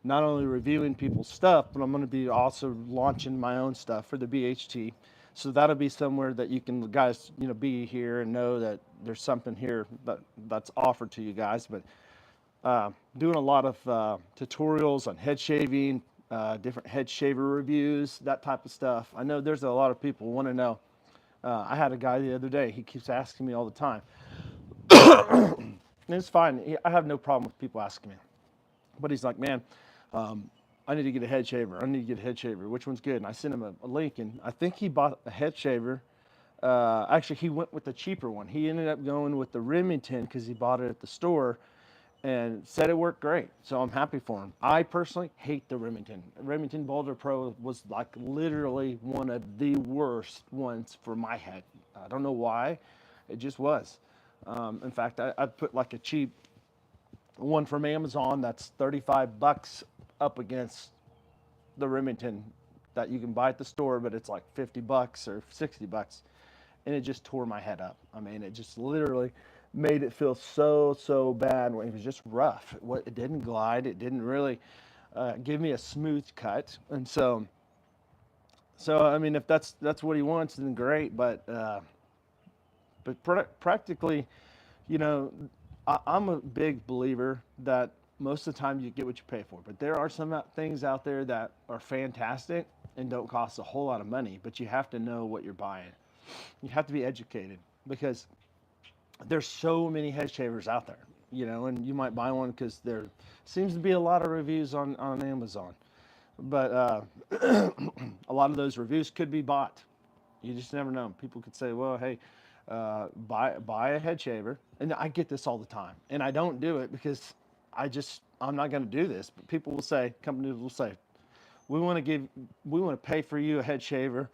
not only reviewing people's stuff, but I'm going to be also launching my own stuff for the BHT. So that'll be somewhere that you can guys, be here and know that there's something here that's offered to you guys. But doing a lot of tutorials on head shaving, different head shaver reviews, that type of stuff. I know there's a lot of people want to know. I had a guy the other day. He keeps asking me all the time. And it's fine. I have no problem with people asking me. But he's like, man, I need to get a head shaver. I need to get a head shaver. Which one's good? And I sent him a link, and I think he bought a head shaver. Actually, he went with the cheaper one. He ended up going with the Remington because he bought it at the store and said it worked great. So I'm happy for him. I personally hate the Remington. Remington Boulder Pro was like literally one of the worst ones for my head. I don't know why. It just was. In fact, I put like a cheap one from Amazon that's $35 up against the Remington that you can buy at the store, but it's like $50 or $60, and it just tore my head up. I mean, it just literally made it feel so bad when it was just rough. It didn't glide. It didn't really give me a smooth cut, and so I mean, if that's what he wants, then great. But practically, you know, I'm a big believer that most of the time you get what you pay for. But there are some things out there that are fantastic and don't cost a whole lot of money, but you have to know what you're buying. You have to be educated because there's so many head shavers out there, and you might buy one because there seems to be a lot of reviews on Amazon. But a lot of those reviews could be bought. You just never know. People could say, well, hey, buy a head shaver. And I get this all the time. And I don't do it because I'm not going to do this. But people will say, companies will say, we want to pay for you a head shaver.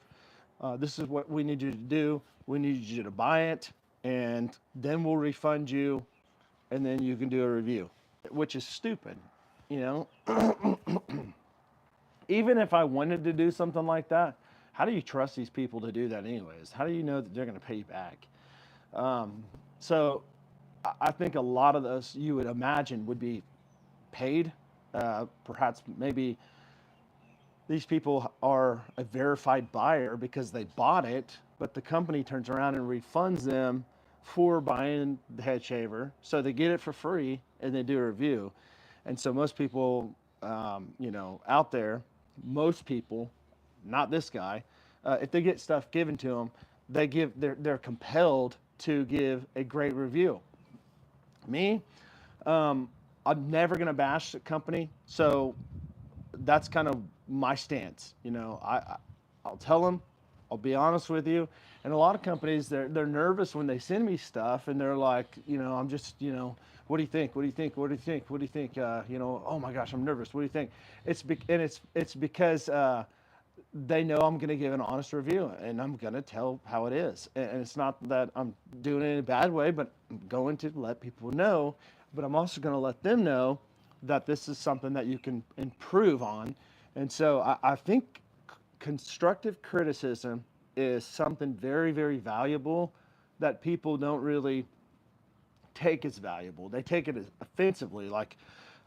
This is what we need you to do. We need you to buy it, and then we'll refund you, and then you can do a review, which is stupid, you know. Even if I wanted to do something like that, how do you trust these people to do that anyways? How do you know that they're going to pay you back? So I think a lot of those you would imagine would be paid. Perhaps maybe these people are a verified buyer because they bought it, but the company turns around and refunds them for buying the head shaver. So they get it for free and they do a review. And so most people, out there, most people, not this guy, if they get stuff given to them, they're compelled to give a great review. Me, I'm never gonna bash the company, so that's kind of my stance. I'll tell them, I'll be honest with you. And a lot of companies, they're nervous when they send me stuff, and they're like, I'm just, what do you think? What do you think? What do you think? What do you think? Oh my gosh, I'm nervous. What do you think? It's because they know I'm going to give an honest review, and I'm going to tell how it is. And it's not that I'm doing it in a bad way, but I'm going to let people know. But I'm also going to let them know that this is something that you can improve on. And so I think constructive criticism is something very, very valuable that people don't really take as valuable. They take it as offensively, like,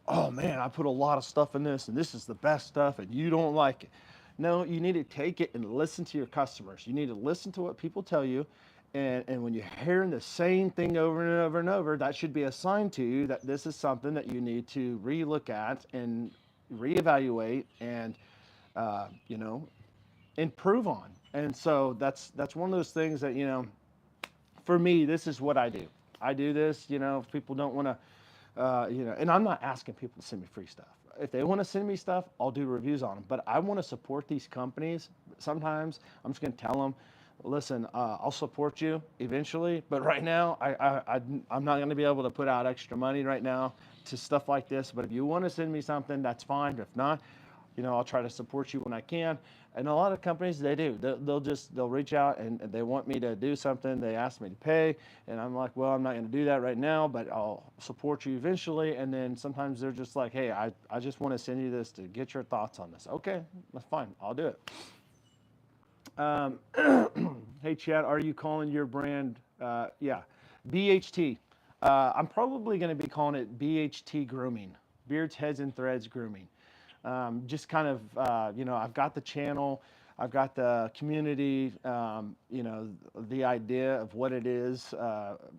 oh man, I put a lot of stuff in this, and this is the best stuff, and you don't like it. No, you need to take it and listen to your customers. You need to listen to what people tell you. And when you're hearing the same thing over and over and over, that should be a sign to you that this is something that you need to relook at and reevaluate and, improve on. And so that's one of those things that, for me, this is what I do. I do this, if people don't want to, and I'm not asking people to send me free stuff. If they want to send me stuff, I'll do reviews on them. But I want to support these companies. Sometimes I'm just going to tell them, listen, I'll support you eventually, but right now I'm not going to be able to put out extra money right now to stuff like this. But if you want to send me something, that's fine. If not, I'll try to support you when I can. And a lot of companies, they do. They'll reach out and they want me to do something. They ask me to pay, and I'm like, well, I'm not going to do that right now, but I'll support you eventually. And then sometimes they're just like, hey, I just want to send you this to get your thoughts on this. Okay, that's fine. I'll do it. Um, hey, Chad, are you calling your brand? Yeah, BHT. I'm probably going to be calling it BHT Grooming, Beards, Heads, and Threads Grooming. Just kind of, I've got the channel, I've got the community, the idea of what it is.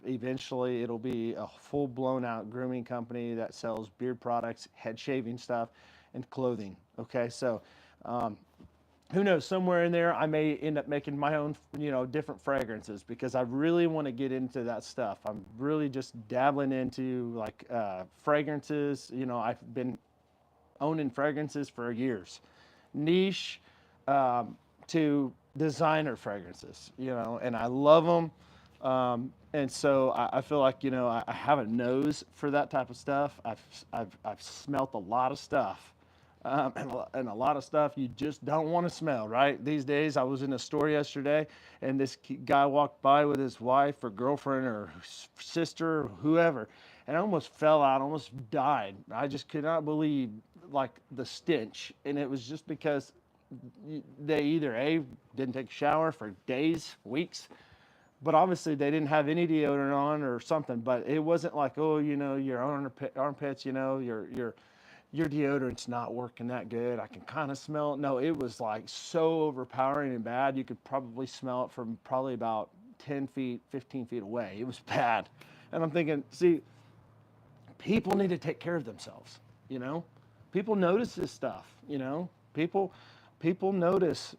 Eventually, it'll be a full blown out grooming company that sells beard products, head shaving stuff, and clothing. Okay, so um, who knows, somewhere in there I may end up making my own, different fragrances, because I really want to get into that stuff. I'm really just dabbling into like fragrances. I've been owning fragrances for years, niche to designer fragrances, and I love them. And so I feel like, I have a nose for that type of stuff. I've smelt a lot of stuff, and a lot of stuff you just don't want to smell, right? These days, I was in a store yesterday, and this guy walked by with his wife or girlfriend or sister or whoever, and I almost fell out, almost died. I just could not believe like the stench, and it was just because they either didn't take a shower for days, weeks, but obviously they didn't have any deodorant on or something. But it wasn't like, oh, your armpits, your deodorant's not working that good. I can kind of smell it. No, it was like so overpowering and bad. You could probably smell it from probably about 10 feet, 15 feet away. It was bad. And I'm thinking, see, people need to take care of themselves, you know? People notice this stuff, People notice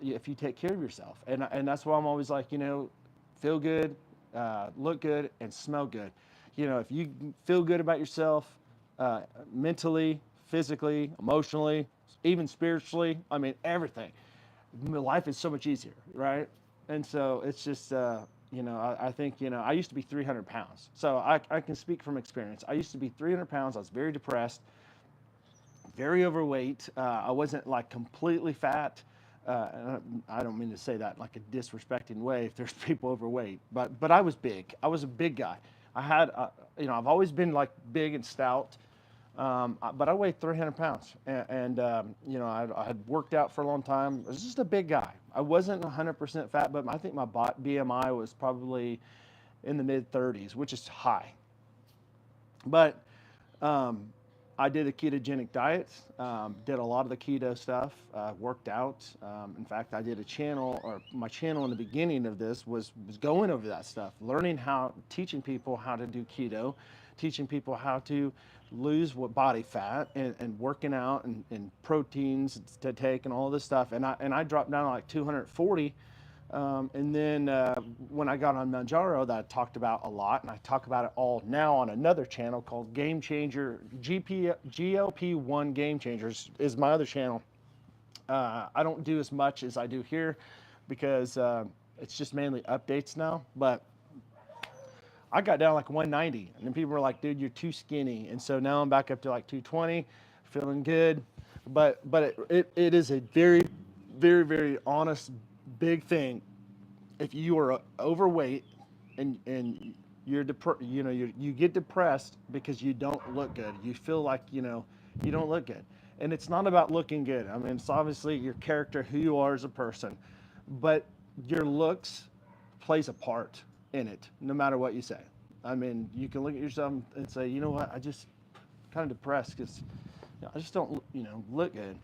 if you take care of yourself. And that's why I'm always like, feel good, look good, and smell good. If you feel good about yourself, mentally, physically, emotionally, even spiritually, I mean, everything, life is so much easier, right? And so it's just, I think, I used to be 300 pounds. So I can speak from experience. I used to be 300 pounds. I was very depressed, very overweight. I wasn't like completely fat. I don't mean to say that like a disrespecting way if there's people overweight, but I was big. I was a big guy. I had, I've always been like big and stout, but I weighed 300 pounds, I had worked out for a long time. I was just a big guy. I wasn't 100% fat, but I think my BMI was probably in the mid 30s, which is high. But um, I did a ketogenic diet, did a lot of the keto stuff, worked out. In fact, I did a channel, or my channel in the beginning of this was going over that stuff, teaching people how to do keto, teaching people how to lose what body fat, and working out, and proteins to take, and all this stuff. And I dropped down to like 240. And then when I got on Manjaro, that I talked about a lot, and I talk about it all now on another channel called Game Changer, GLP-1 Game Changers is my other channel. I don't do as much as I do here because it's just mainly updates now, but I got down like 190, and then people were like, dude, you're too skinny. And so now I'm back up to like 220, feeling good. But it is a very, very, very honest, big thing. If you are overweight and you get depressed because you don't look good. You feel like, you don't look good. And it's not about looking good. I mean, it's obviously your character, who you are as a person, but your looks plays a part in it, no matter what you say. I mean, you can look at yourself and say, you know what, I just kind of depressed because I just don't, look good.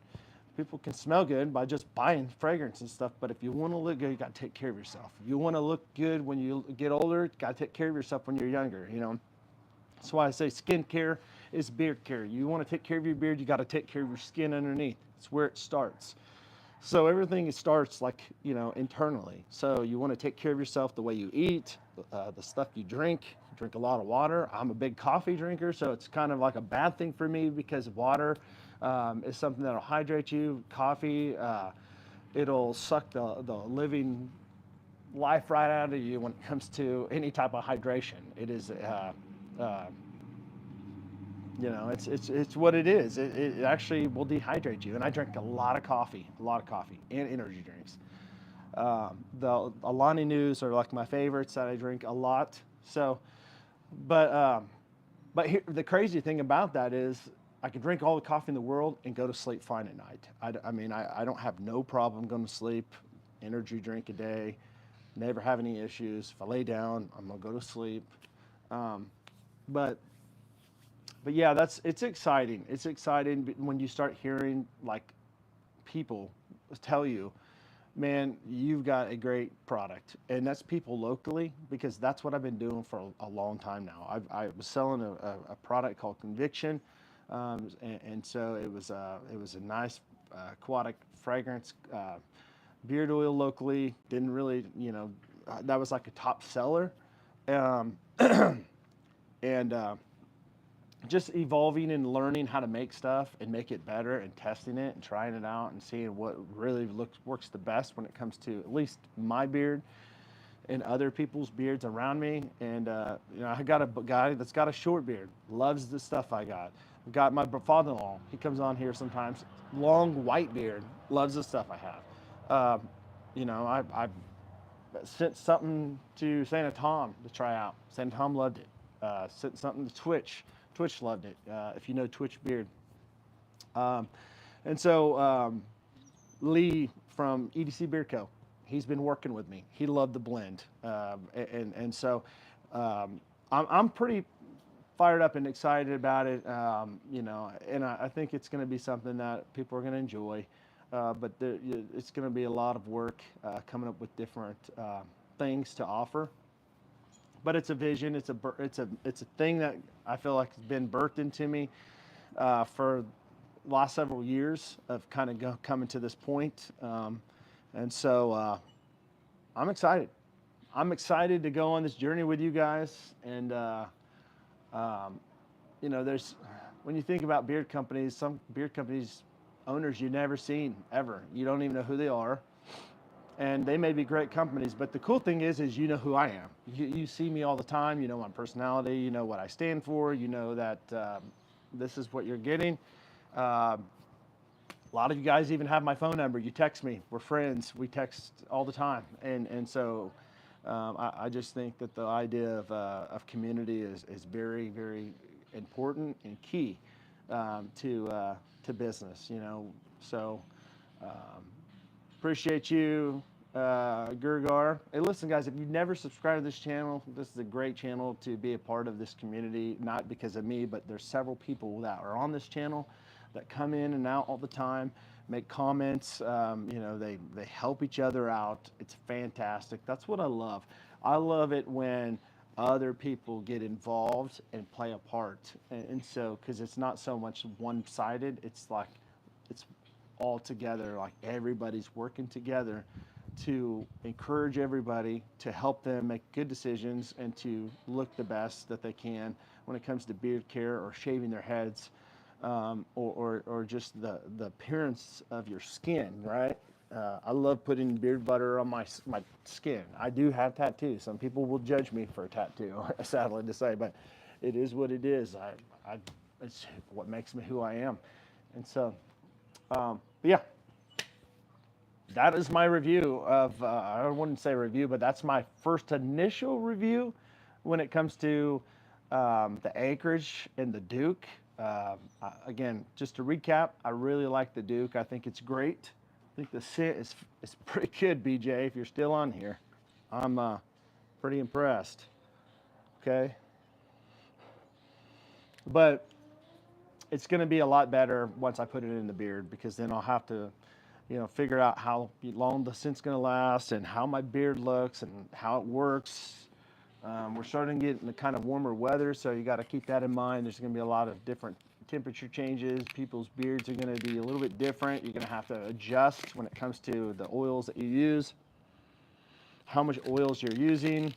People can smell good by just buying fragrance and stuff, but if you want to look good, you got to take care of yourself. If you want to look good when you get older, you got to take care of yourself when you're younger. That's why I say skincare is beard care. You want to take care of your beard, you got to take care of your skin underneath. It's where it starts. So everything starts like, internally. So you want to take care of yourself, the way you eat, the stuff you drink. You drink a lot of water. I'm a big coffee drinker, so it's kind of like a bad thing for me because water is something that'll hydrate you. Coffee, it'll suck the living life right out of you when it comes to any type of hydration. It is, it's what it is. It actually will dehydrate you. And I drink a lot of coffee, and energy drinks. The Alani News are like my favorites that I drink a lot. So, but here, the crazy thing about that is I could drink all the coffee in the world and go to sleep fine at night. I mean, I don't have no problem going to sleep energy drink a day, never have any issues. If I lay down, I'm gonna go to sleep. Um, but but yeah, it's exciting. It's exciting when you start hearing like people tell you, man, you've got a great product, and that's people locally, because that's what I've been doing for a long time now. I was selling a product called Conviction, and so it was a nice aquatic fragrance beard oil locally. Didn't really, that was like a top seller, um, and just evolving and learning how to make stuff and make it better and testing it and trying it out and seeing what really works the best when it comes to at least my beard and other people's beards around me. And I got a guy that's got a short beard, loves the stuff I got. I've got my father-in-law. He comes on here sometimes, long white beard, loves the stuff I have. I sent something to Santa Tom to try out. Santa Tom loved it. Sent something to Twitch. Twitch loved it. If you know Twitch Beard. Um, and so Lee from EDC Beard Co. He's been working with me. He loved the blend, and so I'm pretty fired up and excited about it. And I think it's going to be something that people are going to enjoy. It's going to be a lot of work coming up with different things to offer. But it's a vision. It's a thing that I feel like has been birthed into me for the last several years of kind of coming to this point. And so I'm excited. I'm excited to go on this journey with you guys. And there's when you think about beard companies, some beard companies owners you've never seen ever. You don't even know who they are. And they may be great companies, but the cool thing is you know who I am. You see me all the time. You know my personality. You know what I stand for. You know that this is what you're getting. A lot of you guys even have my phone number. You text me. We're friends. We text all the time. And so I just think that the idea of community is very, very important and key to business. So. Appreciate you, Gurgar. Hey, listen, guys, if you've never subscribed to this channel, this is a great channel to be a part of this community, not because of me, but there's several people that are on this channel that come in and out all the time, make comments. They help each other out. It's fantastic. That's what I love. I love it when other people get involved and play a part. And so, because it's not so much one-sided, it's like, it's all together, like everybody's working together to encourage everybody, to help them make good decisions and to look the best that they can when it comes to beard care or shaving their heads, or just the appearance of your skin, right? I love putting beard butter on my skin. I do have tattoos. Some people will judge me for a tattoo, sadly to say, but it is what it is. It's what makes me who I am. And so, but yeah, that is my review of, I wouldn't say review, but that's my first initial review when it comes to the Acreage and the Duke. Again, just to recap, I really like the Duke. I think it's great. I think the scent is pretty good, BJ, if you're still on here. I'm pretty impressed. Okay. But it's going to be a lot better once I put it in the beard, because then I'll have to, figure out how long the scent's going to last and how my beard looks and how it works. We're starting to get in the kind of warmer weather, so you got to keep that in mind. There's going to be a lot of different temperature changes. People's beards are going to be a little bit different. You're going to have to adjust when it comes to the oils that you use, how much oils you're using.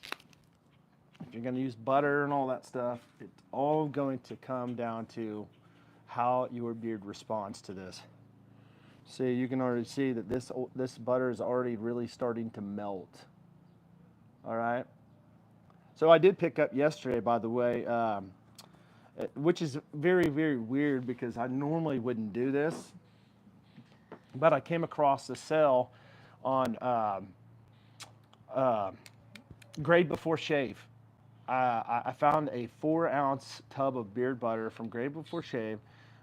If you're going to use butter and all that stuff, it's all going to come down to how your beard responds to this. See, you can already see that this butter is already really starting to melt. All right. So I did pick up yesterday, by the way, which is very, very weird because I normally wouldn't do this, but I came across a sale on Grade Before Shave. I found a 4-ounce tub of beard butter from Grade Before Shave,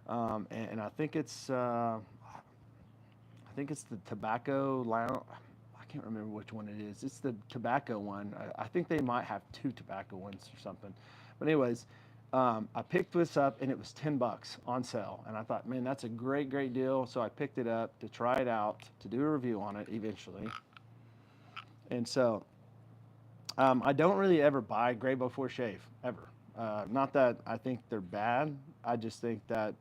and I think it's the tobacco lounge. I can't remember which one it is. It's the tobacco one. I think they might have two tobacco ones or something. But anyways, I picked this up and it was $10 on sale. And I thought, man, that's a great, great deal. So I picked it up to try it out, to do a review on it eventually. And so I don't really ever buy Gray before shave, ever. Not that I think they're bad. I just think that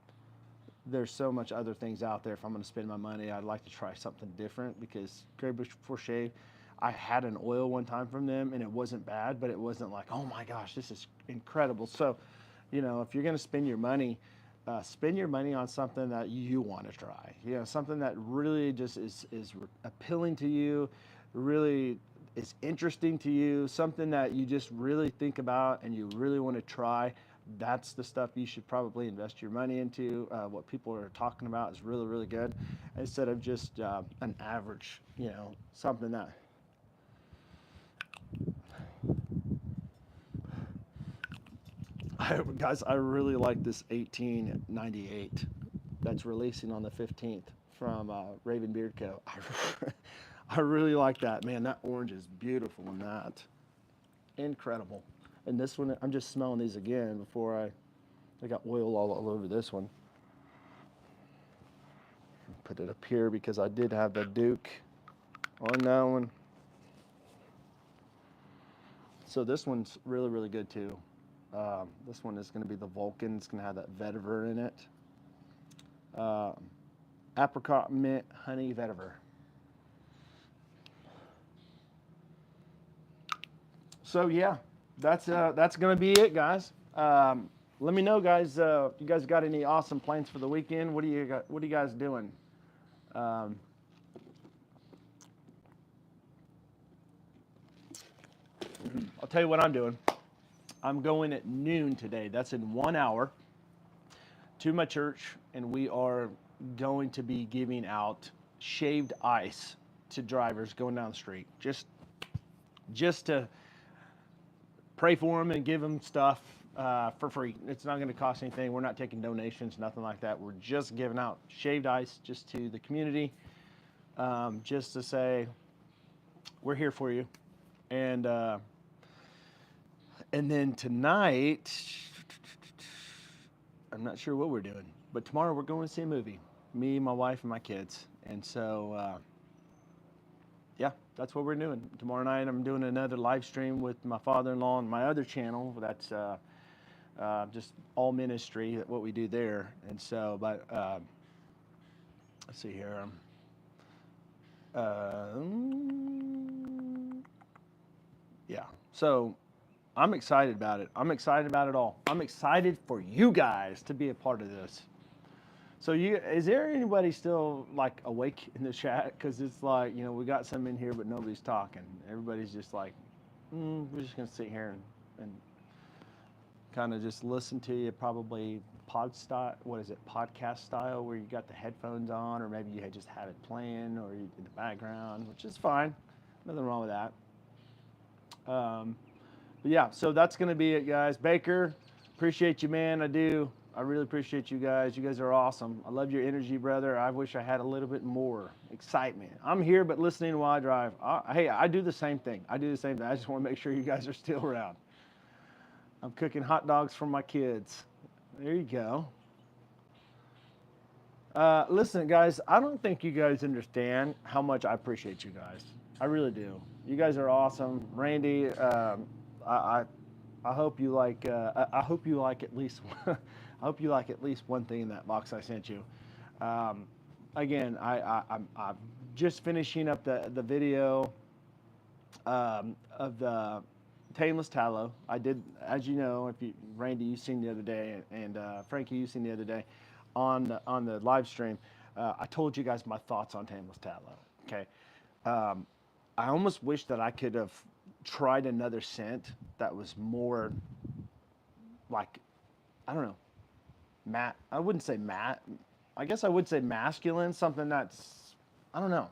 there's so much other things out there. If I'm going to spend my money, I'd like to try something different because Gray before shave, I had an oil one time from them and it wasn't bad, but it wasn't like, oh my gosh, this is incredible. So, if you're going to spend your money on something that you want to try. Something that really just is appealing to you, really is interesting to you, something that you just really think about and you really want to try. That's the stuff you should probably invest your money into. What people are talking about is really, really good, instead of just an average, something that. Guys, I really like this 1898 that's releasing on the 15th from Raven Beard Co. I really like that. Man, that orange is beautiful in that. Incredible. And this one, I'm just smelling these again before I got oil all over this one. Put it up here because I did have the Duke on that one. So this one's really, really good too. This one is going to be the Vulcan. It's going to have that vetiver in it. Apricot mint honey vetiver. So yeah, that's going to be it, guys. Let me know, guys. If you guys got any awesome plans for the weekend? What are you guys doing? I'll tell you what I'm doing. I'm going at noon today. That's in 1 hour to my church, and we are going to be giving out shaved ice to drivers going down the street. Just to pray for them and give them stuff for free. It's not going to cost anything. We're not taking donations, nothing like that. We're just giving out shaved ice just to the community, just to say we're here for you. And then tonight, I'm not sure what we're doing, but tomorrow we're going to see a movie. Me, my wife, and my kids. And so, yeah, that's what we're doing. Tomorrow night I'm doing another live stream with my father-in-law on my other channel. That's just all ministry, what we do there. And so, but let's see here. Yeah, so I'm excited about it. I'm excited about it all. I'm excited for you guys to be a part of this. So is there anybody still like awake in the chat? Because it's like, we got some in here, but nobody's talking. Everybody's just like, we're just going to sit here and kind of just listen to you, probably podcast style, where you got the headphones on, or maybe you just have it playing or in the background, which is fine. Nothing wrong with that. But yeah, so that's going to be it, guys. Baker, appreciate you, man. I do. I really appreciate you guys. You guys are awesome. I love your energy, brother. I wish I had a little bit more excitement. I'm here, but listening while I drive. Hey, I do the same thing. I just want to make sure you guys are still around. I'm cooking hot dogs for my kids. There you go. Listen, guys, I don't think you guys understand how much I appreciate you guys. I really do. You guys are awesome. Randy, I hope you like. I hope you like at least. I hope you like at least one thing in that box I sent you. Again, I'm just finishing up the video of the tameless tallow. I did, as you know, Randy, you seen the other day, and Frankie, you seen the other day on the live stream. I told you guys my thoughts on tameless tallow. Okay, I almost wish that I could have tried another scent that was more like, I don't know, matte. I wouldn't say matte. I guess I would say masculine, something that's, I don't know.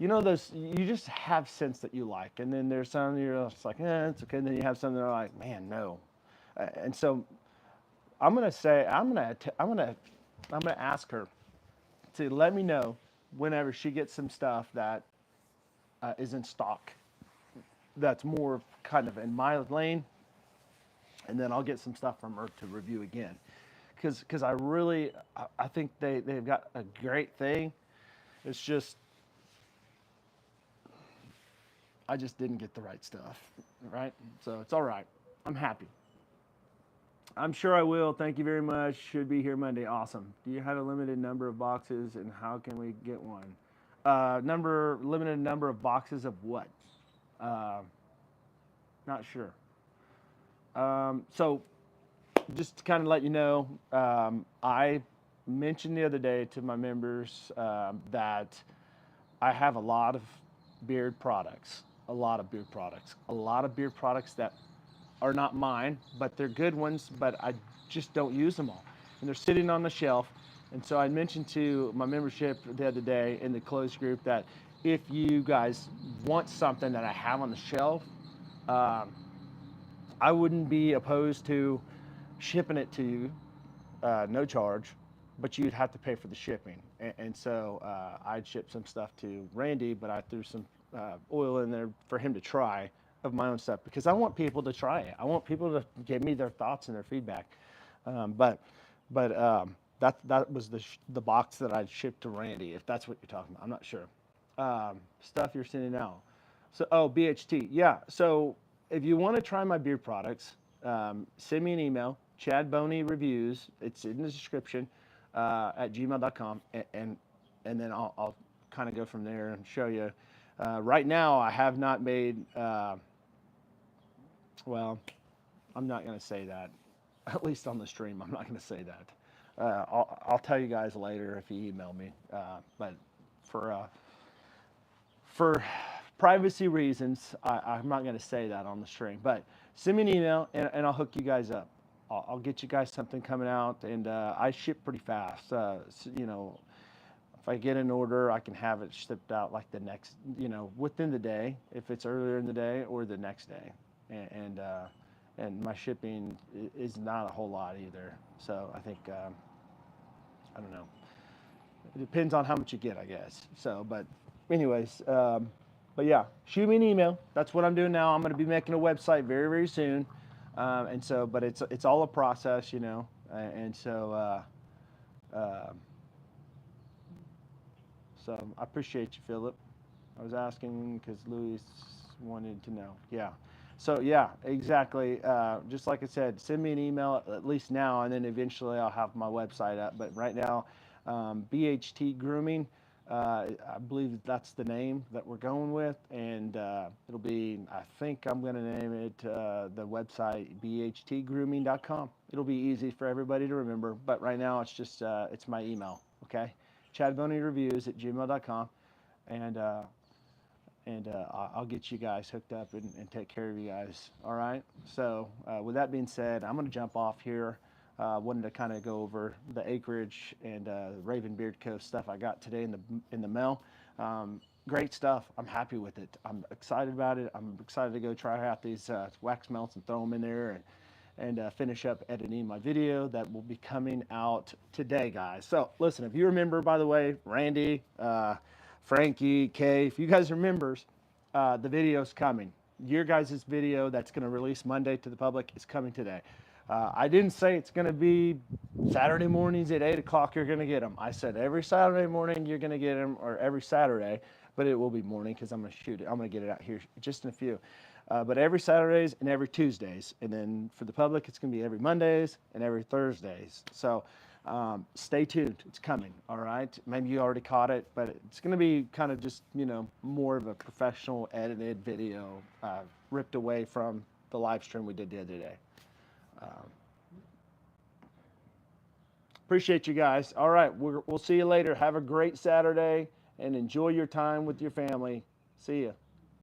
Those, you just have scents that you like, and then there's some you're just like, it's okay. And then you have some that are like, man, no. And so I'm gonna ask her to let me know whenever she gets some stuff that is in stock. That's more kind of in my lane, and then I'll get some stuff from her to review again, because I think they've got a great thing. It's just I just didn't get the right stuff, right? So it's all right. I'm happy. I'm sure I will. Thank you very much. Should be here Monday. Awesome. Do you have a limited number of boxes, and how can we get one? Limited number of boxes of what? Uh, Not sure. So just to kind of let you know, I mentioned the other day to my members that I have a lot of beard products, a lot of beard products, a lot of beard products that are not mine, but they're good ones, but I just don't use them all. And they're sitting on the shelf. And so I mentioned to my membership the other day in the closed group that if you guys want something that I have on the shelf, um, I wouldn't be opposed to shipping it to you, no charge, but you'd have to pay for the shipping. And so I'd ship some stuff to Randy, but I threw some oil in there for him to try of my own stuff, because I want people to try it. I want people to give me their thoughts and their feedback. But that was the box that I'd shipped to Randy, if that's what you're talking about. I'm not sure. Stuff you're sending out. So, oh, BHT. Yeah. So if you want to try my beer products, send me an email, Chad Boney Reviews. It's in the description at gmail.com, and then I'll kind of go from there and show you. Right now, I have not made. Well, I'm not going to say that. At least on the stream, I'm not going to say that. I'll tell you guys later if you email me. But for privacy reasons, I'm not going to say that on the stream. But send me an email, and I'll hook you guys up. I'll get you guys something coming out, and I ship pretty fast. So, if I get an order, I can have it shipped out like the next, within the day, if it's earlier in the day or the next day. And my shipping is not a whole lot either. So I think, I don't know. It depends on how much you get, I guess. So, but anyways, but yeah, shoot me an email. That's what I'm doing now. I'm going to be making a website very, very soon. And so, but it's all a process, and so, so I appreciate you, Philip. I was asking because Louis wanted to know. Yeah. So yeah, exactly. Just like I said, send me an email at least now, and then eventually I'll have my website up. But right now, BHT Grooming, I believe that's the name that we're going with, and it'll be. I think I'm going to name it the website bhtgrooming.com. It'll be easy for everybody to remember. But right now, it's just it's my email. Okay, chadbonyreviews@gmail.com, and I'll get you guys hooked up and take care of you guys. All right. So with that being said, I'm going to jump off here. Wanted to kind of go over the Acreage and Raven Beard Co. stuff I got today in the mail. Great stuff. I'm happy with it. I'm excited about it. I'm excited to go try out these wax melts and throw them in there and finish up editing my video that will be coming out today, guys. So listen, if you remember, by the way, Randy, Frankie, Kay, if you guys are members, the video's coming. Your guys' video that's going to release Monday to the public is coming today. I didn't say it's going to be Saturday mornings at 8 o'clock you're going to get them. I said every Saturday morning you're going to get them, or every Saturday, but it will be morning because I'm going to shoot it. I'm going to get it out here just in a few. But every Saturdays and every Tuesdays. And then for the public, it's going to be every Mondays and every Thursdays. So stay tuned. It's coming, all right? Maybe you already caught it, but it's going to be kind of just, more of a professional edited video ripped away from the live stream we did the other day. Appreciate you guys. All right, we'll see you later. Have a great Saturday and enjoy your time with your family. See ya.